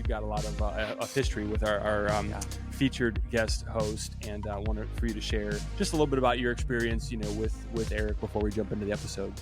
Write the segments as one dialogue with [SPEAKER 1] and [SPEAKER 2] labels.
[SPEAKER 1] we've got a lot of history with our featured guest host, and I wanted for you to share just a little bit about your experience, with Eric before we jump into the episode.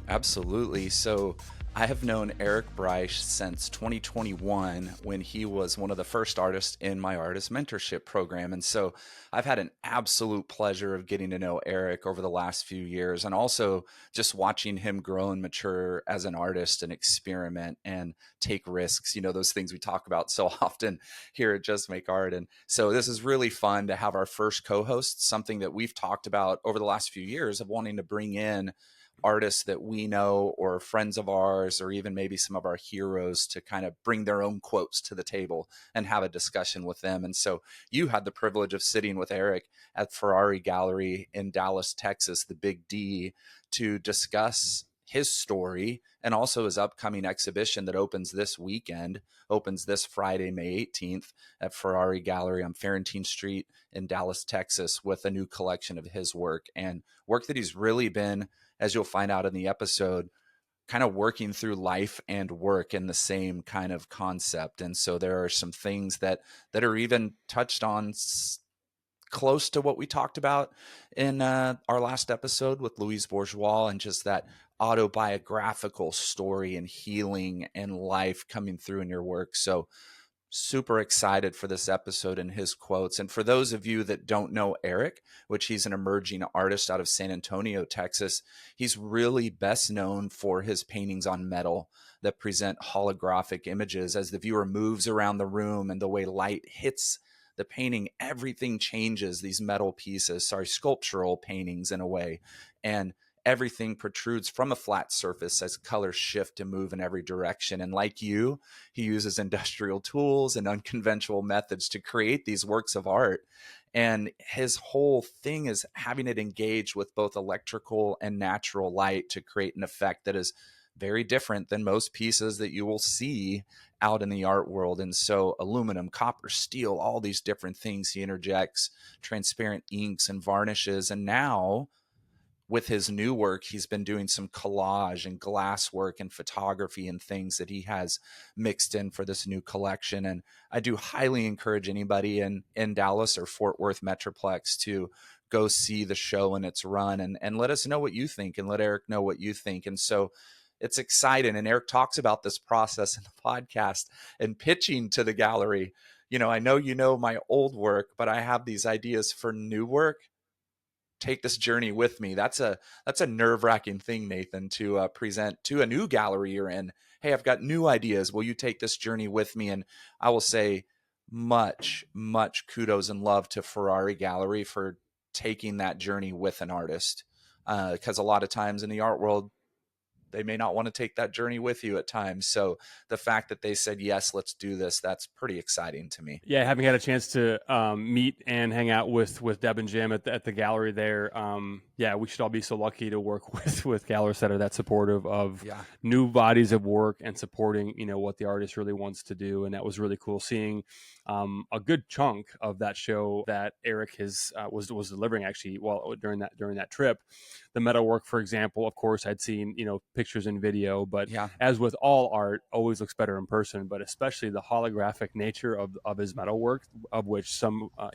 [SPEAKER 2] Absolutely. So I have known Eric Breish since 2021 when he was one of the first artists in my artist mentorship program. And so I've had an absolute pleasure of getting to know Eric over the last few years, and also just watching him grow and mature as an artist and experiment and take risks, those things we talk about so often here at Just Make Art. And so this is really fun to have our first co-host, something that we've talked about over the last few years of wanting to bring in artists that we know or friends of ours, or even maybe some of our heroes, to kind of bring their own quotes to the table and have a discussion with them. And so you had the privilege of sitting with Eric at Ferrari Gallery in Dallas, Texas, the Big D, to discuss his story and also his upcoming exhibition that opens this Friday, May 18th at Ferrari Gallery on Ferentine Street in Dallas, Texas, with a new collection of his work that he's really been, as you'll find out in the episode, kind of working through life and work in the same kind of concept. And so there are some things that are even touched on close to what we talked about in our last episode with Louise Bourgeois, and just that autobiographical story and healing and life coming through in your work. So super excited for this episode and his quotes. And for those of you that don't know Eric, which he's an emerging artist out of San Antonio, Texas, he's really best known for his paintings on metal that present holographic images. As the viewer moves around the room and the way light hits the painting, everything changes. These metal pieces, sculptural paintings in a way, and everything protrudes from a flat surface as colors shift and move in every direction. And like you, he uses industrial tools and unconventional methods to create these works of art. And his whole thing is having it engage with both electrical and natural light to create an effect that is very different than most pieces that you will see out in the art world. And so aluminum, copper, steel, all these different things he interjects, transparent inks and varnishes. And now with his new work, he's been doing some collage and glass work and photography and things that he has mixed in for this new collection. And I do highly encourage anybody in Dallas or Fort Worth Metroplex to go see the show and its run, and let us know what you think, and let Eric know what you think. And so it's exciting. And Eric talks about this process in the podcast and pitching to the gallery. I know my old work, but I have these ideas for new work. Take this journey with me. That's a nerve-wracking thing, Nathan, to present to a new gallery you're in. Hey, I've got new ideas. Will you take this journey with me? And I will say much, much kudos and love to Ferrari Gallery for taking that journey with an artist. Because a lot of times in the art world, they may not want to take that journey with you at times. So the fact that they said, yes, let's do this, that's pretty exciting to me.
[SPEAKER 1] Yeah, having had a chance to meet and hang out with Deb and Jim at the gallery there. We should all be so lucky to work with gallerists that are that supportive of new bodies of work and supporting, what the artist really wants to do. And that was really cool seeing a good chunk of that show that Eric was delivering actually during that trip. The metalwork, for example, of course, I'd seen, pictures and video, but as with all art, always looks better in person, but especially the holographic nature of his metalwork, of which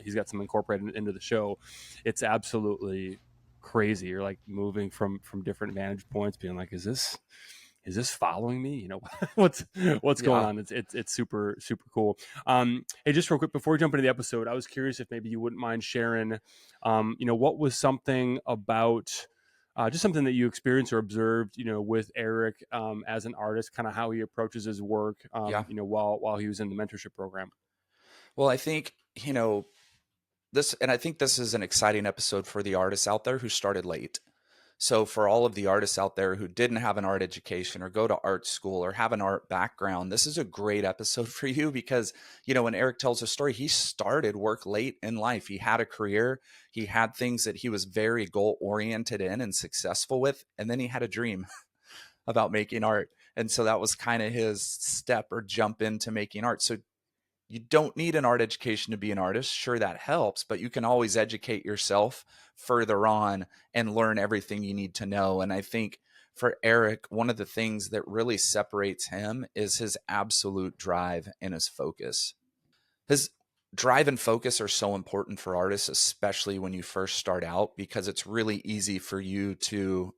[SPEAKER 1] he's got some incorporated into the show. It's absolutely crazy. You're like moving from different vantage points, being like, is this following me? What's going on? It's super, super cool. Hey, just real quick before we jump into the episode, I was curious if maybe you wouldn't mind sharing, what was something about just something that you experienced or observed, with Eric as an artist, kind of how he approaches his work, while he was in the mentorship program.
[SPEAKER 2] Well, I think, I think this is an exciting episode for the artists out there who started late. So for all of the artists out there who didn't have an art education or go to art school or have an art background, this is a great episode for you because, when Eric tells his story, he started work late in life. He had a career. He had things that he was very goal oriented in and successful with. And then he had a dream about making art. And so that was kind of his step or jump into making art. So you don't need an art education to be an artist. Sure, that helps, but you can always educate yourself further on and learn everything you need to know. And I think for Eric, one of the things that really separates him is his absolute drive and his focus. His drive and focus are so important for artists, especially when you first start out, because it's really easy for you to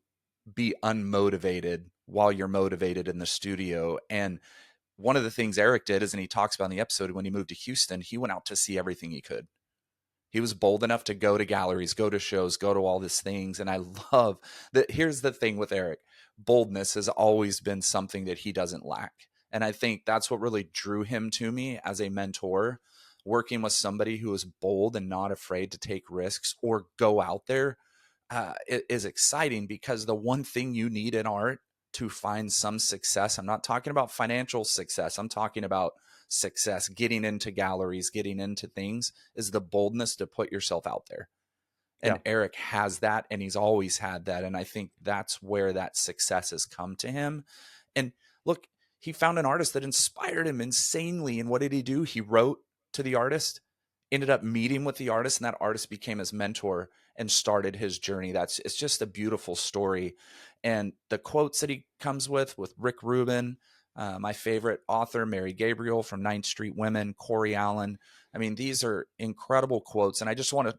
[SPEAKER 2] be unmotivated while you're motivated in the studio. And one of the things Eric did is, and he talks about in the episode, when he moved to Houston, he went out to see everything he could. He was bold enough to go to galleries, go to shows, go to all these things. And I love that. Here's the thing with Eric: boldness has always been something that he doesn't lack. And I think that's what really drew him to me as a mentor, working with somebody who is bold and not afraid to take risks or go out there. Is exciting, because the one thing you need in art to find some success, I'm not talking about financial success, I'm talking about success, getting into galleries, getting into things, is the boldness to put yourself out there. And Eric has that, and he's always had that. And I think that's where that success has come to him. And look, he found an artist that inspired him insanely. And what did he do? He wrote to the artist, ended up meeting with the artist, and that artist became his mentor and started his journey. It's just a beautiful story. And the quotes that he comes with Rick Rubin, my favorite author, Mary Gabriel from 9th Street Women, Corey Allen. I mean, these are incredible quotes. And I just want to,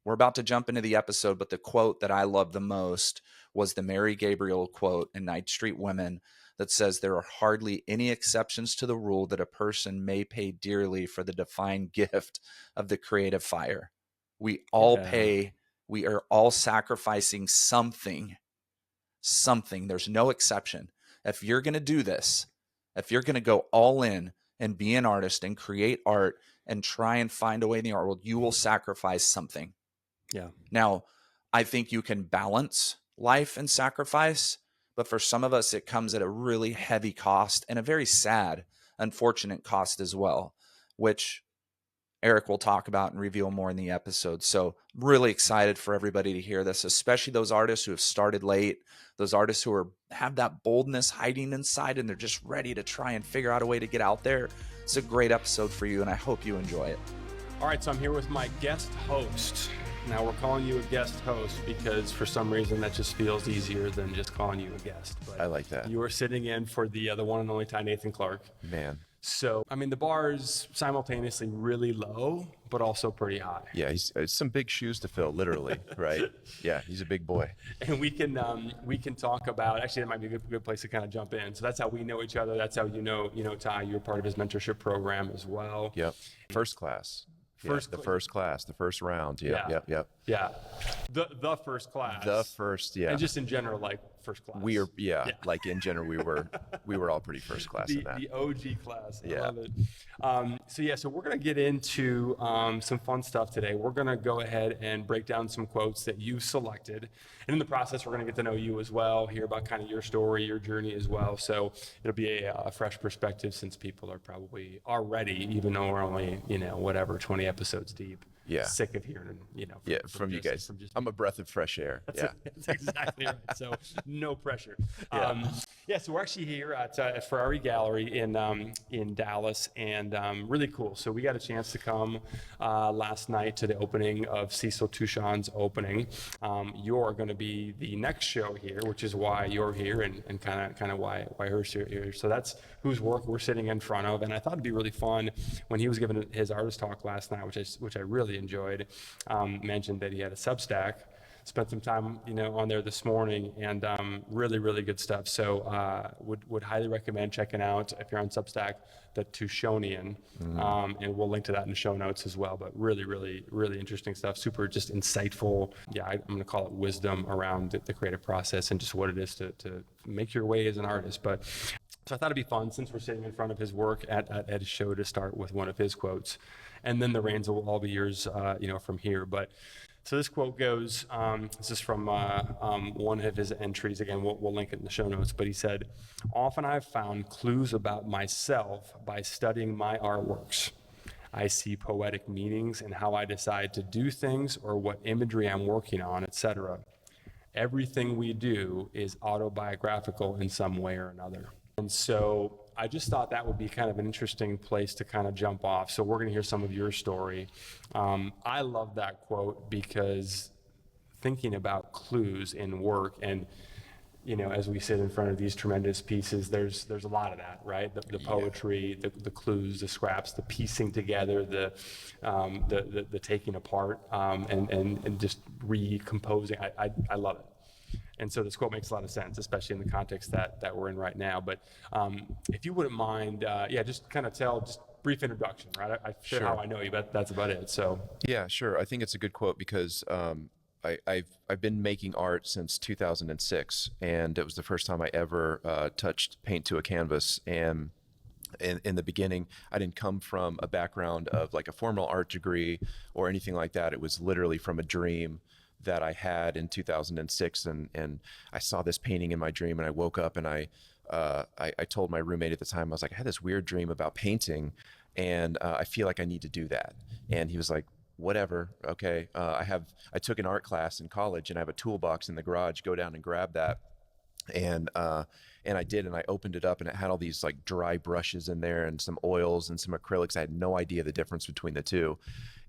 [SPEAKER 2] we're about to jump into the episode, but the quote that I love the most was the Mary Gabriel quote in 9th Street Women that says, "There are hardly any exceptions to the rule that a person may pay dearly for the divine gift of the creative fire. We all pay, we are all sacrificing something. There's no exception. If you're going to do this, if you're going to go all in and be an artist and create art and try and find a way in the art world, you will sacrifice something."
[SPEAKER 1] Yeah.
[SPEAKER 2] Now, I think you can balance life and sacrifice, but for some of us, it comes at a really heavy cost, and a very sad, unfortunate cost as well, which Eric will talk about and reveal more in the episode. So really excited for everybody to hear this, especially those artists who have started late, those artists who have that boldness hiding inside, and they're just ready to try and figure out a way to get out there. It's a great episode for you, and I hope you enjoy it.
[SPEAKER 1] All right, so I'm here with my guest host. Now, we're calling you a guest host because for some reason that just feels easier than just calling you a guest. But
[SPEAKER 3] I like that.
[SPEAKER 1] You are sitting in for the one and only Ty Nathan Clark.
[SPEAKER 3] Man.
[SPEAKER 1] So, I mean, the bar is simultaneously really low, but also pretty high.
[SPEAKER 3] Yeah, he's some big shoes to fill, literally, right? Yeah, he's a big boy.
[SPEAKER 1] And we can talk about, actually, that might be a good place to kind of jump in. So that's how we know each other. That's how you know Ty. You're part of his mentorship program as well.
[SPEAKER 3] Yep. First class. The first class, the first round. Yep.
[SPEAKER 1] Yeah. The first class.
[SPEAKER 3] The first, yeah.
[SPEAKER 1] And just in general, like first class.
[SPEAKER 3] We are, like in general, we were all pretty first class in that.
[SPEAKER 1] The OG class. I love it. So we're going to get into some fun stuff today. We're going to go ahead and break down some quotes that you selected. And in the process, we're going to get to know you as well, hear about kind of your story, your journey as well. So it'll be a fresh perspective, since people are probably already, even though we're only, 20 episodes deep.
[SPEAKER 3] Yeah.
[SPEAKER 1] Sick of hearing,
[SPEAKER 3] from you guys. I'm a breath of fresh air.
[SPEAKER 1] That's exactly right. So no pressure. So we're actually here at Ferrari Gallery in Dallas, and really cool. So we got a chance to come last night to the opening of Cecil Touchon's opening. You're going to be the next show here, which is why you're here, and kind of why her here. So that's whose work we're sitting in front of. And I thought it'd be really fun when he was giving his artist talk last night, which I really enjoyed. Mentioned that he had a Substack. Spent some time, on there this morning, and really, really good stuff. So would highly recommend checking out, if you're on Substack, the Touchonian, and we'll link to that in the show notes as well. But really, really, really interesting stuff. Super, just insightful. Yeah, I'm going to call it wisdom around the creative process and just what it is to make your way as an artist. But so I thought it'd be fun, since we're sitting in front of his work at his show, to start with one of his quotes, and then the reins will all be yours, from here. But so this quote goes, this is from one of his entries. Again, we'll link it in the show notes. But he said, "Often I've found clues about myself by studying my artworks. I see poetic meanings in how I decide to do things, or what imagery I'm working on, etc. Everything we do is autobiographical in some way or another." And so I just thought that would be kind of an interesting place to kind of jump off. So we're going to hear some of your story. I love that quote, because thinking about clues in work, and as we sit in front of these tremendous pieces, there's a lot of that, right? The poetry, the clues, the scraps, the piecing together, the taking apart, and just recomposing. I love it. And so this quote makes a lot of sense, especially in the context that we're in right now. But if you wouldn't mind, just kind of just brief introduction, right? I share how I know you, but that's about it. So
[SPEAKER 3] yeah, sure. I think it's a good quote because I've been making art since 2006, and it was the first time I ever touched paint to a canvas. And in the beginning, I didn't come from a background of like a formal art degree or anything like that. It was literally from a dream that I had in 2006, and I saw this painting in my dream, and I woke up and I told my roommate at the time, I was like, I had this weird dream about painting, and I feel like I need to do that. And he was like, whatever, okay. I took an art class in college, and I have a toolbox in the garage. Go down and grab that. And I did, and I opened it up, and it had all these like dry brushes in there and some oils and some acrylics. I had no idea the difference between the two.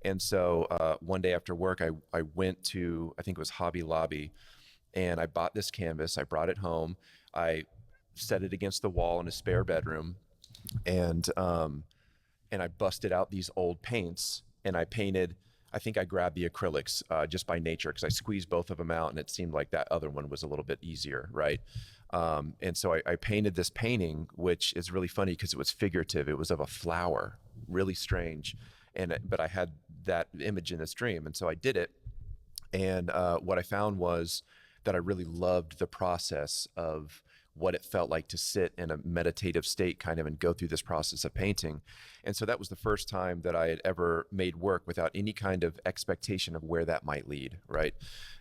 [SPEAKER 3] And so one day after work, I went to, I think it was Hobby Lobby, and I bought this canvas. I brought it home. I set it against the wall in a spare bedroom, and I busted out these old paints, and I painted. I think I grabbed the acrylics just by nature, because I squeezed both of them out, and it seemed like that other one was a little bit easier, right? And so I painted this painting, which is really funny because it was figurative. It was of a flower, really strange. But I had that image in this dream, and so I did it. And what I found was that I really loved the process of what it felt like to sit in a meditative state kind of and go through this process of painting. And so that was the first time that I had ever made work without any kind of expectation of where that might lead, right?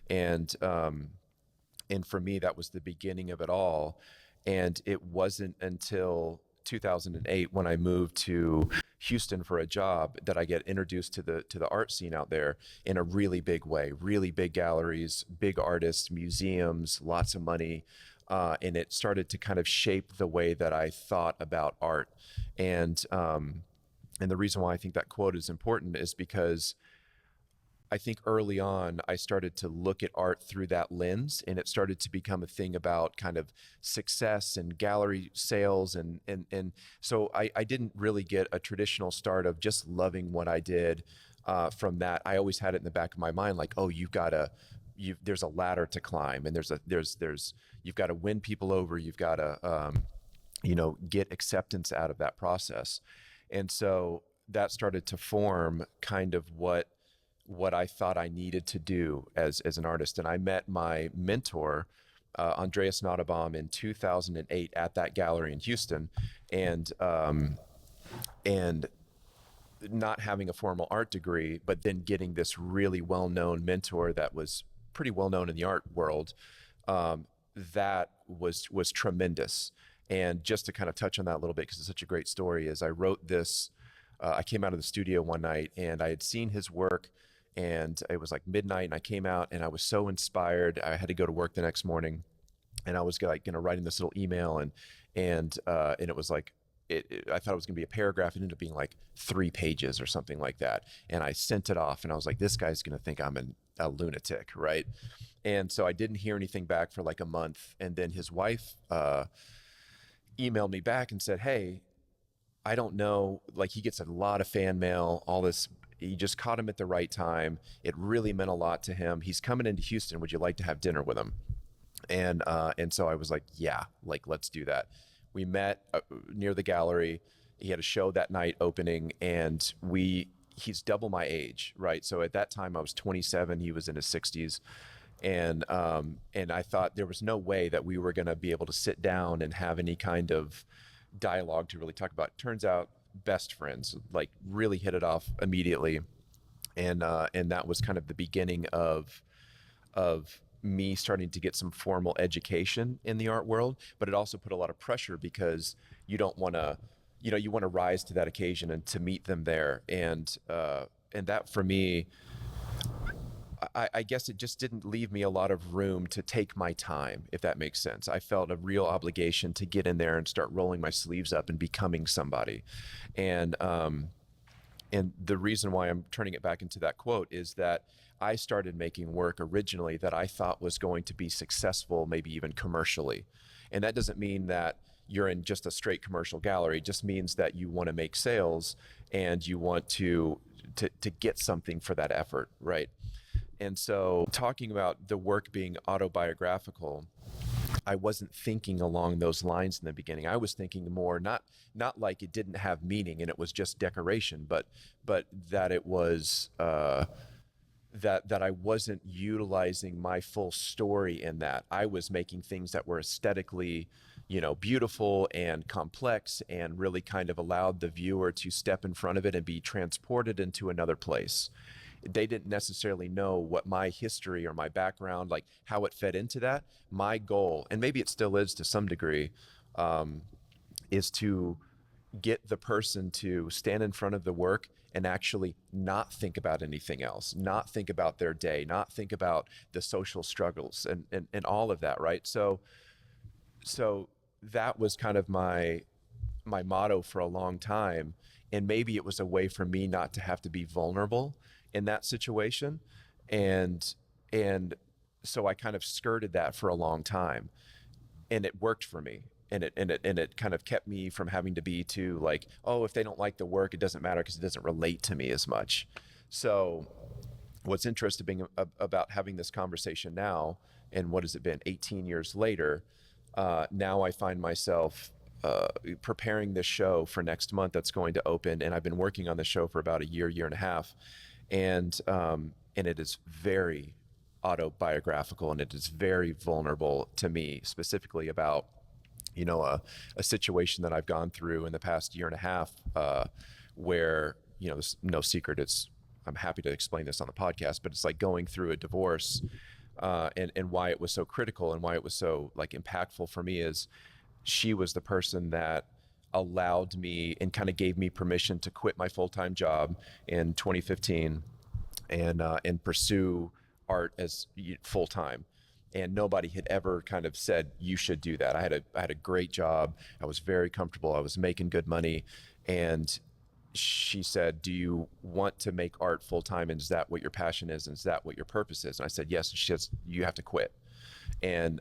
[SPEAKER 3] And for me, that was the beginning of it all. And it wasn't until 2008 when I moved to Houston for a job that I get introduced to the art scene out there in a really big way. Really big galleries, big artists, museums, lots of money. And it started to kind of shape the way that I thought about art. And the reason why I think that quote is important is because I think early on, I started to look at art through that lens, and it started to become a thing about kind of success and gallery sales. And so I didn't really get a traditional start of just loving what I did from that. I always had it in the back of my mind, like, oh, there's a ladder to climb, and you've got to win people over. You've got to, get acceptance out of that process. And so that started to form kind of what I thought I needed to do as an artist. And I met my mentor, Andreas Nottebohm, in 2008 at that gallery in Houston. And not having a formal art degree, but then getting this really well-known mentor that was pretty well-known in the art world, that was tremendous. And just to kind of touch on that a little bit, because it's such a great story, is I wrote this, I came out of the studio one night, and I had seen his work, and it was like midnight, and I came out, and I was so inspired. I had to go to work the next morning, and I was like, writing this little email, and it was like, I thought it was going to be a paragraph. It ended up being like 3 pages or something like that. And I sent it off, and I was like, this guy's going to think I'm a lunatic, right? And so I didn't hear anything back for like a month. And then his wife emailed me back and said, hey, I don't know, like, he gets a lot of fan mail, all this. You just caught him at the right time. It really meant a lot to him. He's coming into Houston. Would you like to have dinner with him? And so I was like, yeah, like, let's do that. We met near the gallery. He had a show that night opening, and he's double my age, right? So at that time I was 27, he was in his 60s. And I thought there was no way that we were going to be able to sit down and have any kind of dialogue to really talk about. Turns out, best friends, like, really hit it off immediately. And that was kind of the beginning of me starting to get some formal education in the art world, but it also put a lot of pressure because you don't want to, you want to rise to that occasion and to meet them there. And that for me, I guess it just didn't leave me a lot of room to take my time, if that makes sense. I felt a real obligation to get in there and start rolling my sleeves up and becoming somebody. And the reason why I'm turning it back into that quote is that I started making work originally that I thought was going to be successful, maybe even commercially. And that doesn't mean that you're in just a straight commercial gallery. It just means that you want to make sales and you want to get something for that effort, right? And so talking about the work being autobiographical, I wasn't thinking along those lines in the beginning. I was thinking more not like it didn't have meaning and it was just decoration, but that it was that I wasn't utilizing my full story in that. I was making things that were aesthetically, beautiful and complex and really kind of allowed the viewer to step in front of it and be transported into another place. They didn't necessarily know what my history or my background, like how it fed into that. My goal, and maybe it still is to some degree, is to get the person to stand in front of the work and actually not think about anything else, not think about their day, not think about the social struggles and all of that, right? So that was kind of my motto for a long time. And maybe it was a way for me not to have to be vulnerable in that situation. And so I kind of skirted that for a long time, and it worked for me. And it kind of kept me from having to be too like, oh, if they don't like the work, it doesn't matter because it doesn't relate to me as much. So what's interesting about having this conversation now, and what has it been, 18 years later, now I find myself preparing this show for next month that's going to open. And I've been working on the show for about a year and a half. And it is very autobiographical, and it is very vulnerable to me, specifically about, a situation that I've gone through in the past year and a half, where, there's no secret. I'm happy to explain this on the podcast, but it's like going through a divorce, and why it was so critical and why it was so like impactful for me is she was the person that allowed me and kind of gave me permission to quit my full-time job in 2015 and pursue art as full-time. And nobody had ever kind of said, you should do that. I had a great job. I was very comfortable. I was making good money. And she said, do you want to make art full-time? And is that what your passion is? And is that what your purpose is? And I said, yes. And she says, you have to quit. And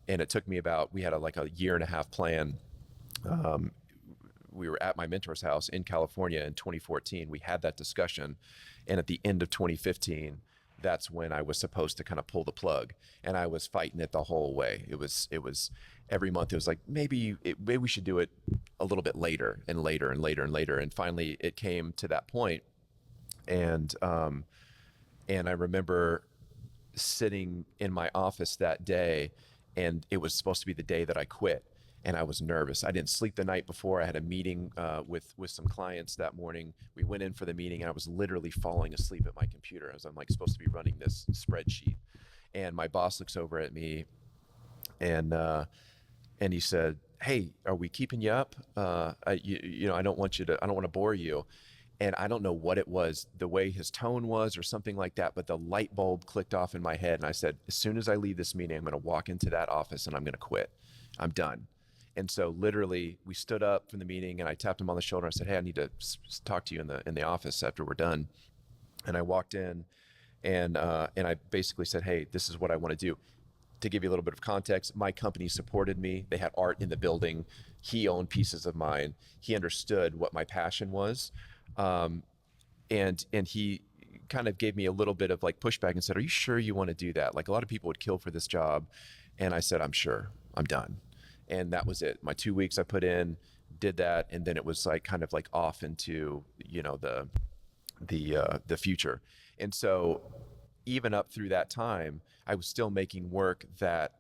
[SPEAKER 3] it took me we had a year and a half plan. We were at my mentor's house in California in 2014. We had that discussion. And at the end of 2015, that's when I was supposed to kind of pull the plug, and I was fighting it the whole way. It was every month. It was like, maybe we should do it a little bit later and later and later and later. And finally it came to that point. And I remember sitting in my office that day, and it was supposed to be the day that I quit. And I was nervous. I didn't sleep the night before. I had a meeting with some clients that morning. We went in for the meeting, and I was literally falling asleep at my computer as I'm like supposed to be running this spreadsheet. And my boss looks over at me, and he said, "Hey, are we keeping you up? I don't want to bore you." And I don't know what it was, the way his tone was or something like that, but the light bulb clicked off in my head. And I said, as soon as I leave this meeting, I'm going to walk into that office and I'm going to quit. I'm done. And so literally we stood up from the meeting, and I tapped him on the shoulder. I said, hey, I need to talk to you in the office after we're done. And I walked in, and I basically said, hey, this is what I want to do. To give you a little bit of context, my company supported me. They had art in the building. He owned pieces of mine. He understood what my passion was. And he kind of gave me a little bit of like pushback and said, are you sure you want to do that? Like, a lot of people would kill for this job. And I said, I'm sure. I'm done. And that was it. My 2 weeks I put in, did that, and then it was like kind of like off into, the future. And so even up through that time, I was still making work that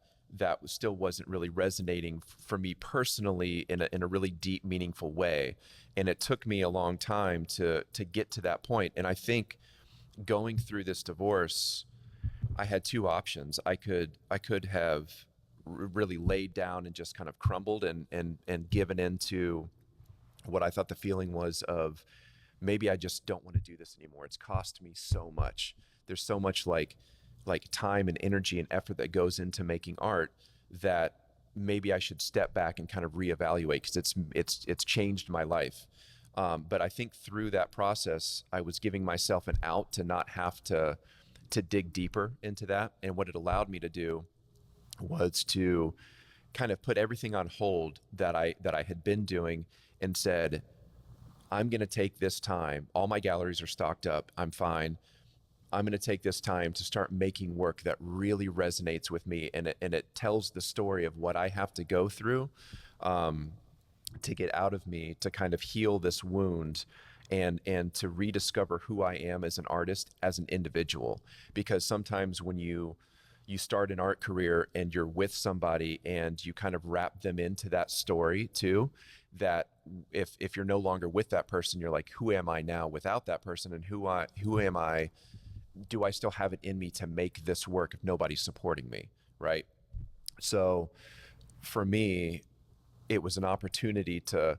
[SPEAKER 3] still wasn't really resonating for me personally in a really deep, meaningful way. And it took me a long time to get to that point. And I think going through this divorce, I had two options. I could have really laid down and just kind of crumbled and given into what I thought the feeling was of, maybe I just don't want to do this anymore. It's cost me so much. There's so much like time and energy and effort that goes into making art that maybe I should step back and kind of reevaluate, because it's changed my life. But I think through that process, I was giving myself an out to not have to to dig deeper into that. And what it allowed me to do was to kind of put everything on hold that I had been doing, and said, I'm going to take this time. All my galleries are stocked up. I'm fine. I'm going to take this time to start making work that really resonates with me, and it tells the story of what I have to go through to get out of me, to kind of heal this wound, and to rediscover who I am as an artist, as an individual. Because sometimes when you start an art career and you're with somebody and you kind of wrap them into that story too, that if you're no longer with that person, you're like, who am I now without that person? And who am I? Do I still have it in me to make this work if nobody's supporting me? Right. So for me, it was an opportunity to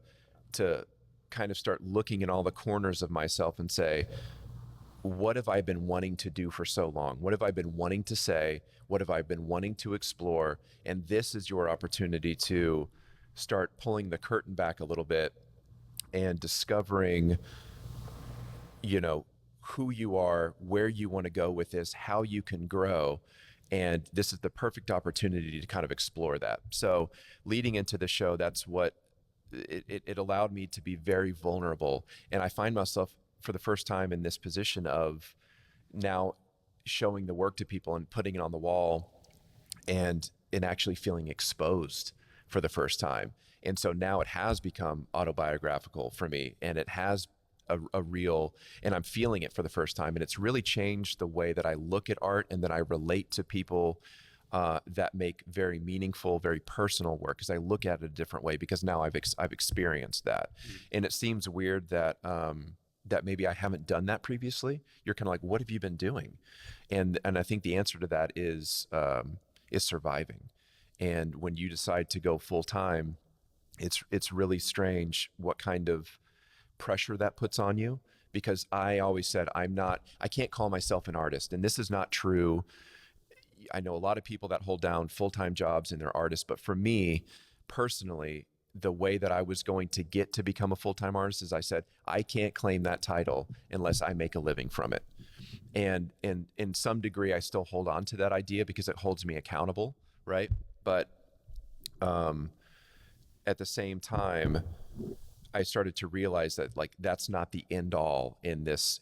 [SPEAKER 3] kind of start looking in all the corners of myself and say, what have I been wanting to do for so long? What have I been wanting to say? What have I been wanting to explore? And this is your opportunity to start pulling the curtain back a little bit and discovering, who you are, where you want to go with this, how you can grow. And this is the perfect opportunity to kind of explore that. So leading into the show, that's what it allowed me to be very vulnerable. And I find myself for the first time in this position of now showing the work to people and putting it on the wall, and actually feeling exposed for the first time. And so now it has become autobiographical for me, and it has a real, and I'm feeling it for the first time. And it's really changed the way that I look at art and that I relate to people that make very meaningful, very personal work, because I look at it a different way, because now I've experienced that. And it seems weird that that maybe I haven't done that previously. You're kind of like, what have you been doing? And I think the answer to that is surviving. And when you decide to go full time, it's really strange what kind of pressure that puts on you, because I always said I can't call myself an artist, and this is not true. I know a lot of people that hold down full-time jobs and they're artists, but for me personally, the way that I was going to get to become a full-time artist is I said, I can't claim that title unless I make a living from it. And in some degree, I still hold on to that idea because it holds me accountable, right? But at the same time, I started to realize that that's not the end all in this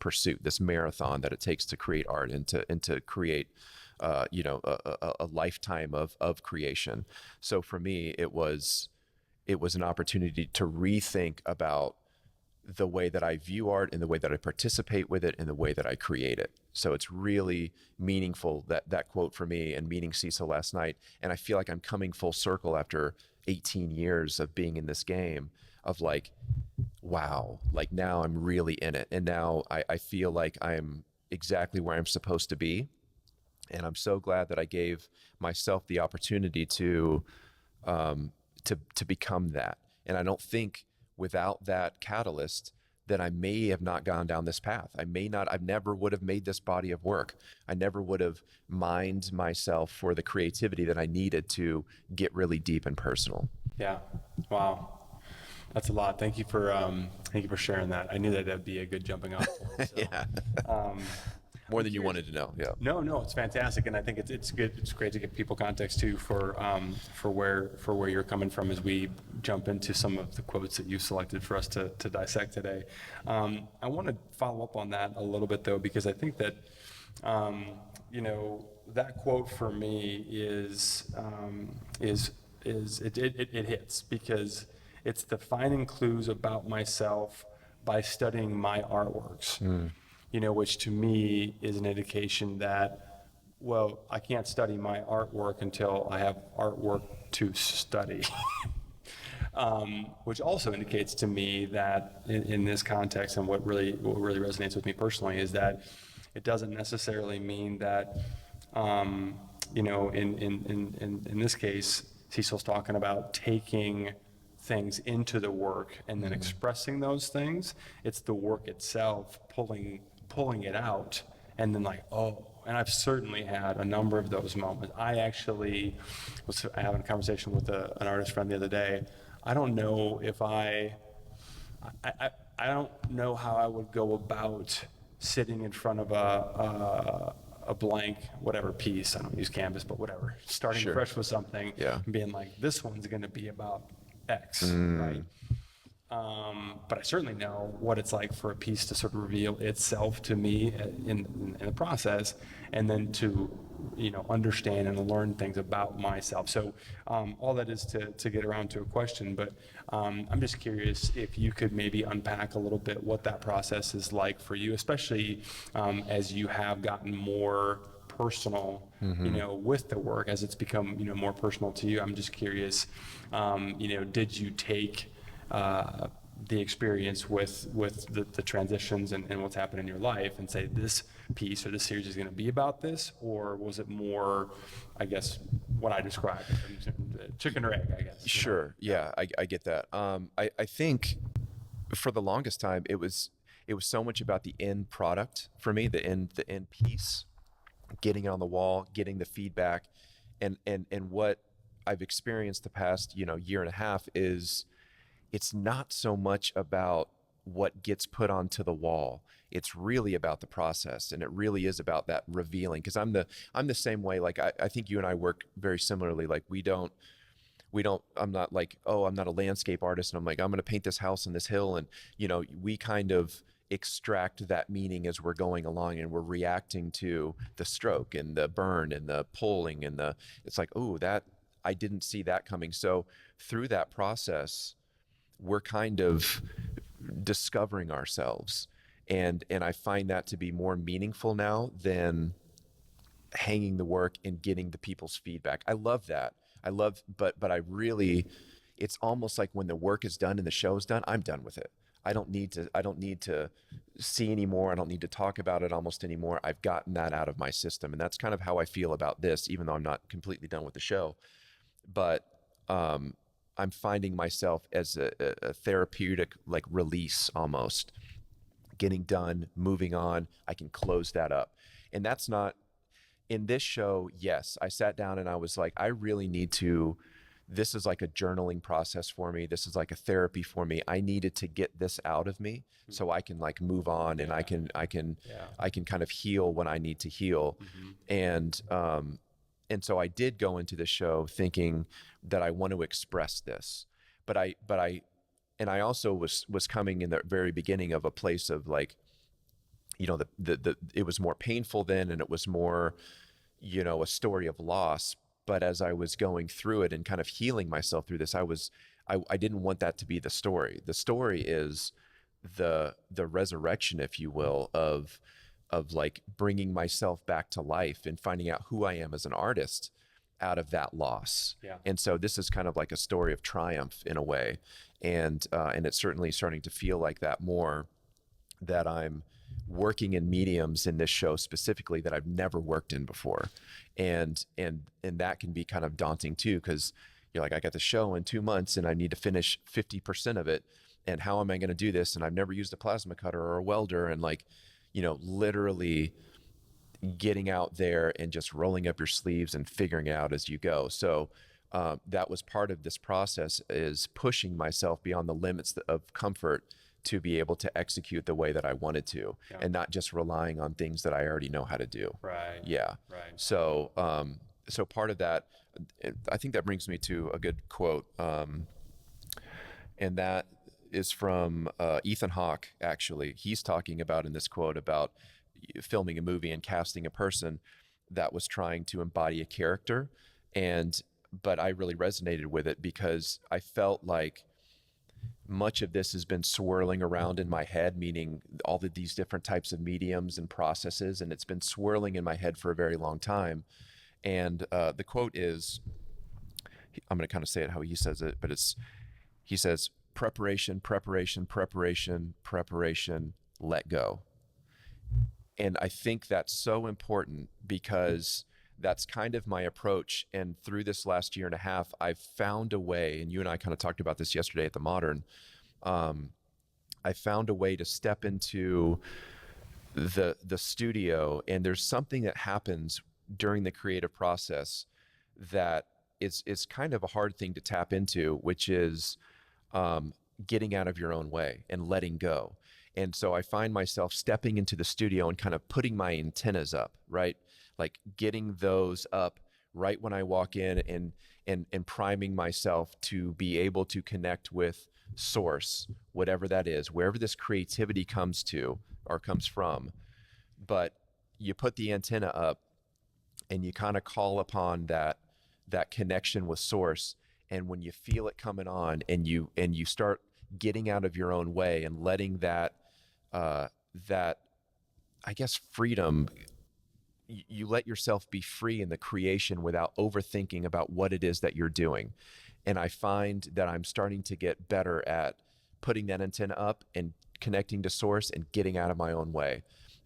[SPEAKER 3] pursuit, this marathon that it takes to create art and to create a lifetime of creation. So for me, it was an opportunity to rethink about the way that I view art and the way that I participate with it and the way that I create it. So it's really meaningful, that quote for me, and meeting Cecil last night. And I feel like I'm coming full circle after 18 years of being in this game of wow, now I'm really in it. And now I feel like I'm exactly where I'm supposed to be. And I'm so glad that I gave myself the opportunity to become that. And I don't think without that catalyst that I may have not gone down this path. I never would have made this body of work. I never would have mined myself for the creativity that I needed to get really deep and personal.
[SPEAKER 1] Yeah. Wow. That's a lot. Thank you for sharing that. I knew that would be a good jumping off point. So,
[SPEAKER 3] yeah. More than you wanted to know. Yeah.
[SPEAKER 1] No, it's fantastic, and I think it's good. It's great to give people context too for where you're coming from as we jump into some of the quotes that you selected for us to dissect today. I want to follow up on that a little bit though, because I think that that quote for me is it hits, because it's the finding clues about myself by studying my artworks. Which to me is an indication that, well, I can't study my artwork until I have artwork to study. Which also indicates to me that in this context, and what really resonates with me personally, is that it doesn't necessarily mean that, in this case, Cecil's talking about taking things into the work and then expressing those things. It's the work itself, pulling it out, and then and I've certainly had a number of those moments. I actually was having a conversation with an artist friend the other day. I don't know if I don't know how I would go about sitting in front of a blank, whatever piece, I don't use canvas, but whatever, starting
[SPEAKER 3] Sure.
[SPEAKER 1] fresh with something,
[SPEAKER 3] Yeah.
[SPEAKER 1] and being like, this one's going to be about X, right? But I certainly know what it's like for a piece to sort of reveal itself to me in the process, and then to, understand and learn things about myself. So all that is to get around to a question, but I'm just curious if you could maybe unpack a little bit what that process is like for you, especially as you have gotten more personal, with the work, as it's become, more personal to you. I'm just curious, did you take the experience with the transitions and what's happened in your life and say this piece or this series is going to be about this, or was it more, I guess, what I described, chicken or egg, I guess?
[SPEAKER 3] Sure. Yeah, I get that. I think for the longest time it was so much about the end product for me, the end piece, getting it on the wall, getting the feedback, and what I've experienced the past year and a half is it's not so much about what gets put onto the wall. It's really about the process, and it really is about that revealing. Because I'm the same way. Like I think you and I work very similarly. Like we don't. I'm not like, oh, I'm not a landscape artist, and I'm like, I'm going to paint this house on this hill, and we kind of extract that meaning as we're going along, and we're reacting to the stroke and the burn and the pulling and it's like, oh, that I didn't see that coming. So through that process, we're kind of discovering ourselves, and I find that to be more meaningful now than hanging the work and getting the people's feedback. I love that. But I really, it's almost like when the work is done and the show is done, I'm done with it. I don't need to see anymore. I don't need to talk about it almost anymore. I've gotten that out of my system, and that's kind of how I feel about this, even though I'm not completely done with the show. But I'm finding myself as a therapeutic, like, release, almost getting done, moving on. I can close that up. And that's not in this show. Yes, I sat down and I was like, I really need to, this is like a journaling process for me. This is like a therapy for me. I needed to get this out of me so I can like move on, and I can kind of heal when I need to heal. And so I did go into the show thinking that I want to express this, but I also was coming in the very beginning of a place of like, it was more painful then, and it was more, a story of loss. But as I was going through it and kind of healing myself through this, I didn't want that to be the story. The story is the resurrection, if you will, of like bringing myself back to life and finding out who I am as an artist out of that loss.
[SPEAKER 1] Yeah.
[SPEAKER 3] And so this is kind of like a story of triumph in a way. And it's certainly starting to feel like that more, that I'm working in mediums in this show specifically that I've never worked in before. And that can be kind of daunting too, because you're like, I got the show in 2 months and I need to finish 50% of it. And how am I going to do this? And I've never used a plasma cutter or a welder, and like, literally getting out there and just rolling up your sleeves and figuring it out as you go. So that was part of this process, is pushing myself beyond the limits of comfort to be able to execute the way that I wanted to, and not just relying on things that I already know how to do.
[SPEAKER 1] Right.
[SPEAKER 3] Yeah.
[SPEAKER 1] Right.
[SPEAKER 3] So, so part of that, I think that brings me to a good quote. And that is from Ethan Hawke, actually. He's talking about in this quote about filming a movie and casting a person that was trying to embody a character. But I really resonated with it because I felt like much of this has been swirling around in my head, meaning all of these different types of mediums and processes, and it's been swirling in my head for a very long time. And the quote is, I'm going to kind of say it how he says it, but he says, preparation, preparation, preparation, preparation, let go. And I think that's so important because that's kind of my approach. And through this last year and a half, I've found a way, and you and I kind of talked about this yesterday at the Modern, I found a way to step into the studio, and there's something that happens during the creative process that is kind of a hard thing to tap into, which is getting out of your own way and letting go. And so I find myself stepping into the studio and kind of putting my antennas up, right? Like getting those up right when I walk in, and priming myself to be able to connect with source, whatever that is, wherever this creativity comes to or comes from. But you put the antenna up and you kind of call upon that connection with source. And when you feel it coming on, and you start getting out of your own way and letting that I guess freedom, you let yourself be free in the creation without overthinking about what it is that you're doing. And I find that I'm starting to get better at putting that antenna up and connecting to source and getting out of my own way.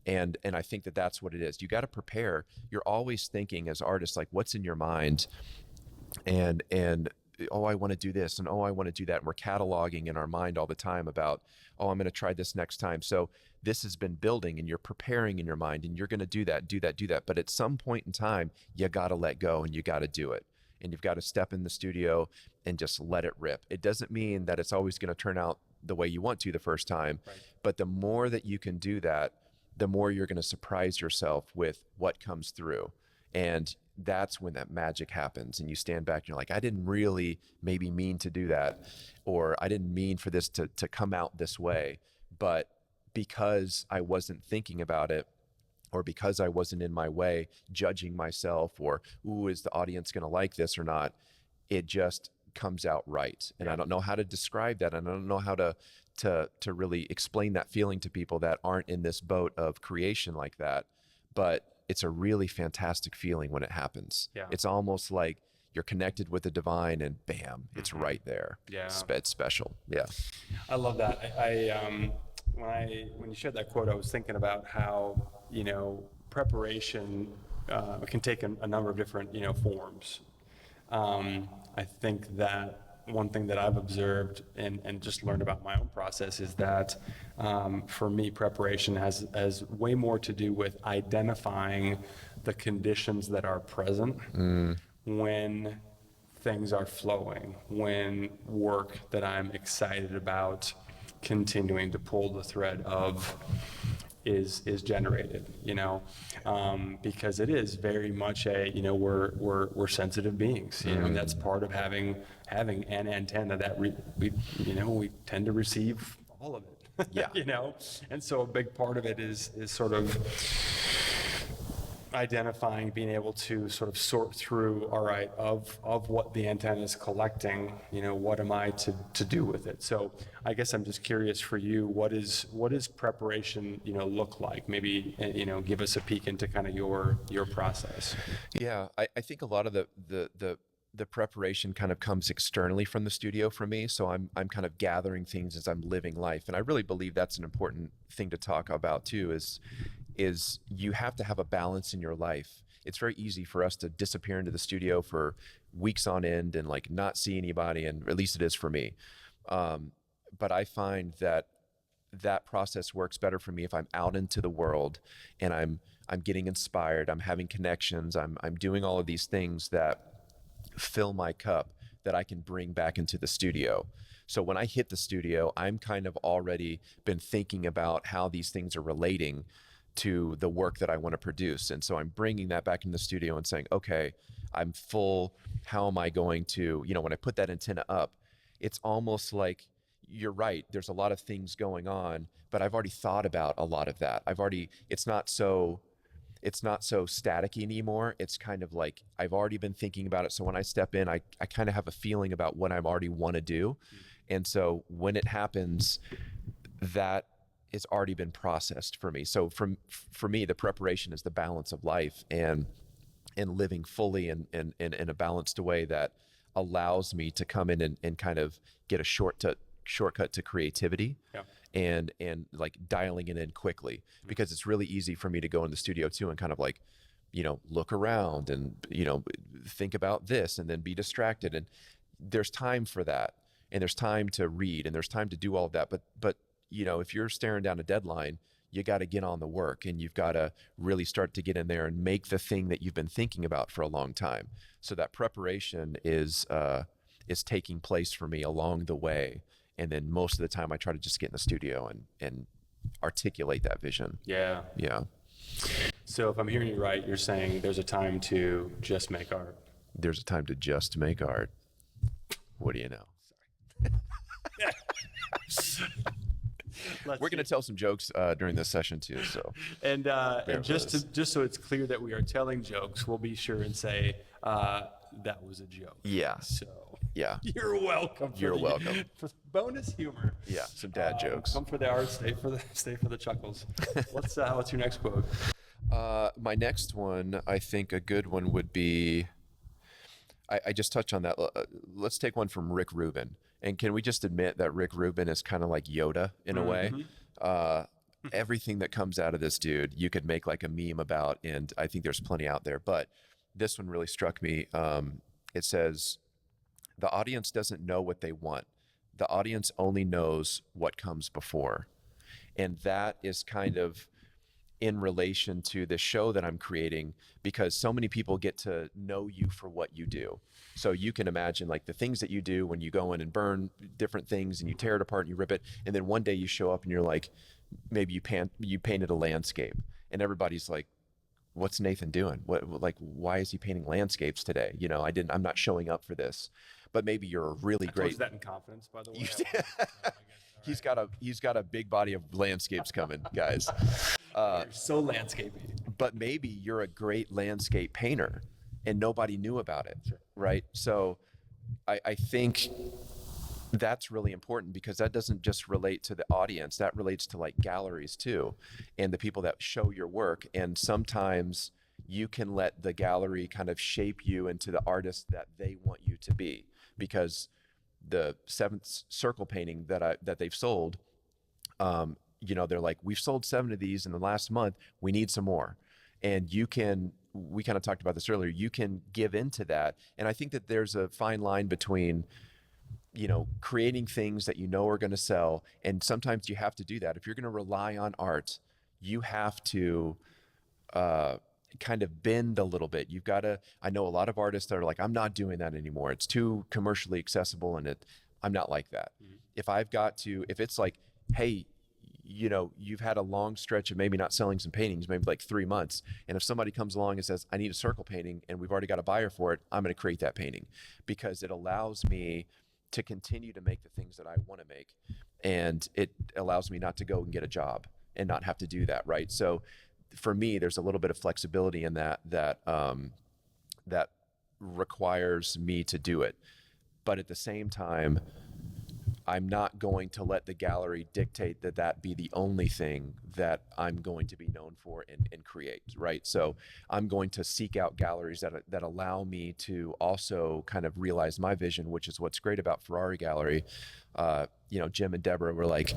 [SPEAKER 3] And I think that that's what it is. You got to prepare. You're always thinking as artists, like, what's in your mind, and oh, I want to do this, and oh, I want to do that. And we're cataloging in our mind all the time about, oh, I'm going to try this next time. So this has been building, and you're preparing in your mind, and you're going to do that. But at some point in time, you got to let go, and you got to do it. And you've got to step in the studio and just let it rip. It doesn't mean that it's always going to turn out the way you want to the first time. Right. But the more that you can do that, the more you're going to surprise yourself with what comes through. And that's when that magic happens, and you stand back and you're like, I didn't really maybe mean to do that, or I didn't mean for this to come out this way, but because I wasn't thinking about it, or because I wasn't in my way judging myself, or, ooh, is the audience going to like this or not, it just comes out right. And I don't know how to describe that, and I don't know how to really explain that feeling to people that aren't in this boat of creation like that, but it's a really fantastic feeling when it happens. Yeah. It's almost like you're connected with the divine, and bam, it's right there. Yeah. It's special. Yeah.
[SPEAKER 1] I love that. When you shared that quote, I was thinking about how, preparation can take a number of different, forms. I think that one thing that I've observed and just learned about my own process is that for me, preparation has way more to do with identifying the conditions that are present when things are flowing, when work that I'm excited about continuing to pull the thread of is generated, because it is very much we're sensitive beings, and that's part of having an antenna that we tend to receive all of it. Yeah. And so a big part of it is sort of identifying, being able to sort of sort through, all right, of what the antenna is collecting, what am I to do with it? So I guess I'm just curious for you, what is preparation, look like? Maybe, give us a peek into kind of your process.
[SPEAKER 3] Yeah, I think a lot of the preparation kind of comes externally from the studio for me. So I'm kind of gathering things as I'm living life. And I really believe that's an important thing to talk about too, is you have to have a balance in your life. It's very easy for us to disappear into the studio for weeks on end and like not see anybody, and at least it is for me. But I find that process works better for me if I'm out into the world and I'm getting inspired, I'm having connections, I'm doing all of these things that fill my cup that I can bring back into the studio. So when I hit the studio, I'm kind of already been thinking about how these things are relating to the work that I want to produce. And so I'm bringing that back in the studio and saying, okay, I'm full. How am I going to, when I put that antenna up, it's almost like, you're right, there's a lot of things going on, but I've already thought about a lot of that. It's not so staticky anymore. It's kind of like I've already been thinking about it. So when I step in, I kind of have a feeling about what I already want to do. And so when it happens, that it's already been processed for me. So for me, the preparation is the balance of life and living fully in a balanced way that allows me to come in and kind of get a shortcut to creativity. Yeah. And like dialing it in quickly, because it's really easy for me to go in the studio too and kind of like, look around and, think about this and then be distracted. And there's time for that. And there's time to read and there's time to do all of that. But if you're staring down a deadline, you got to get on the work and you've got to really start to get in there and make the thing that you've been thinking about for a long time. So that preparation is taking place for me along the way. And then most of the time I try to just get in the studio and articulate that vision.
[SPEAKER 1] Yeah.
[SPEAKER 3] Yeah.
[SPEAKER 1] So if I'm hearing you right, you're saying there's a time to just make art.
[SPEAKER 3] There's a time to just make art. What do you know? We're going to tell some jokes during this session too. So,
[SPEAKER 1] and just so it's clear that we are telling jokes, we'll be sure and say that was a joke.
[SPEAKER 3] Yeah.
[SPEAKER 1] So
[SPEAKER 3] yeah,
[SPEAKER 1] you're welcome.
[SPEAKER 3] You're welcome.
[SPEAKER 1] For bonus humor.
[SPEAKER 3] Yeah, some dad jokes.
[SPEAKER 1] Come for the art, stay for the chuckles. What's your next quote?
[SPEAKER 3] My next one, I think a good one would be. I just touched on that. Let's take one from Rick Rubin. And can we just admit that Rick Rubin is kind of like Yoda in a way? Everything that comes out of this dude, you could make like a meme about, and I think there's plenty out there. But this one really struck me. It says, the audience doesn't know what they want. The audience only knows what comes before. And that is kind of in relation to the show that I'm creating, because so many people get to know you for what you do. So you can imagine like the things that you do when you go in and burn different things and you tear it apart and you rip it. And then one day you show up and you're like, maybe you painted a landscape and everybody's like, what's Nathan doing? Why is he painting landscapes today? You know, I'm not showing up for this. But maybe you're a really great. I
[SPEAKER 1] told you that in confidence, by the way.
[SPEAKER 3] He's got a big body of landscapes coming, guys.
[SPEAKER 1] You're so landscapey.
[SPEAKER 3] But maybe you're a great landscape painter and nobody knew about it, right? So I think that's really important, because that doesn't just relate to the audience, that relates to like galleries too, and the people that show your work. And sometimes you can let the gallery kind of shape you into the artist that they want you to be, because the seventh circle painting that they've sold, they're like, we've sold 7 of these in the last month. We need some more. And we kind of talked about this earlier, you can give into that. And I think that there's a fine line between, creating things that are going to sell. And sometimes you have to do that. If you're going to rely on art, you have to, kind of bend a little bit. I know a lot of artists that are like, I'm not doing that anymore. It's too commercially accessible, and I'm not like that. Mm-hmm. If it's like, hey, you've had a long stretch of maybe not selling some paintings, maybe like 3 months. And if somebody comes along and says, I need a circle painting, and we've already got a buyer for it, I'm going to create that painting, because it allows me to continue to make the things that I want to make. And it allows me not to go and get a job and not have to do that. Right. So for me, there's a little bit of flexibility in that requires me to do it. But at the same time, I'm not going to let the gallery dictate that be the only thing that I'm going to be known for and create, right? So I'm going to seek out galleries that allow me to also kind of realize my vision, which is what's great about Ferrari Gallery. Jim and Deborah were like,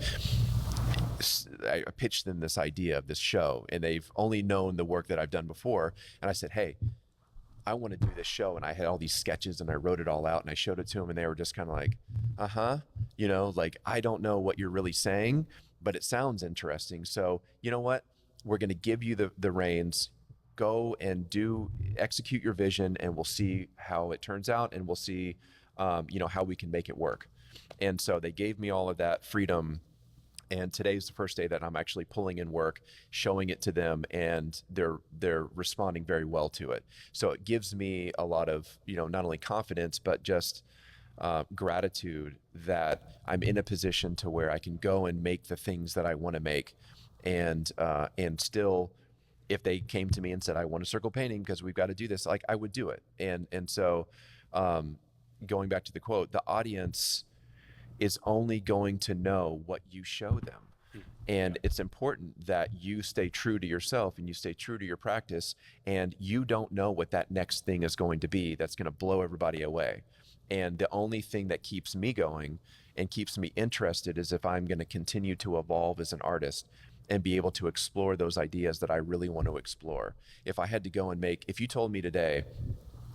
[SPEAKER 3] I pitched them this idea of this show, and they've only known the work that I've done before. And I said, hey, I want to do this show. And I had all these sketches and I wrote it all out and I showed it to them, and they were just kind of like, like, I don't know what you're really saying, but it sounds interesting. So you know what? We're going to give you the reins, go and execute your vision, and we'll see how it turns out. And we'll see, how we can make it work. And so they gave me all of that freedom. And today's the first day that I'm actually pulling in work, showing it to them, and they're responding very well to it. So it gives me a lot of, not only confidence, but just gratitude that I'm in a position to where I can go and make the things that I want to make. And still, if they came to me and said, I want a circle painting because we've got to do this, like, I would do it. And so going back to the quote, the audience is only going to know what you show them. And it's important that you stay true to yourself and you stay true to your practice, and you don't know what that next thing is going to be that's going to blow everybody away. And the only thing that keeps me going and keeps me interested is if I'm going to continue to evolve as an artist and be able to explore those ideas that I really want to explore. If I had to go and if you told me today,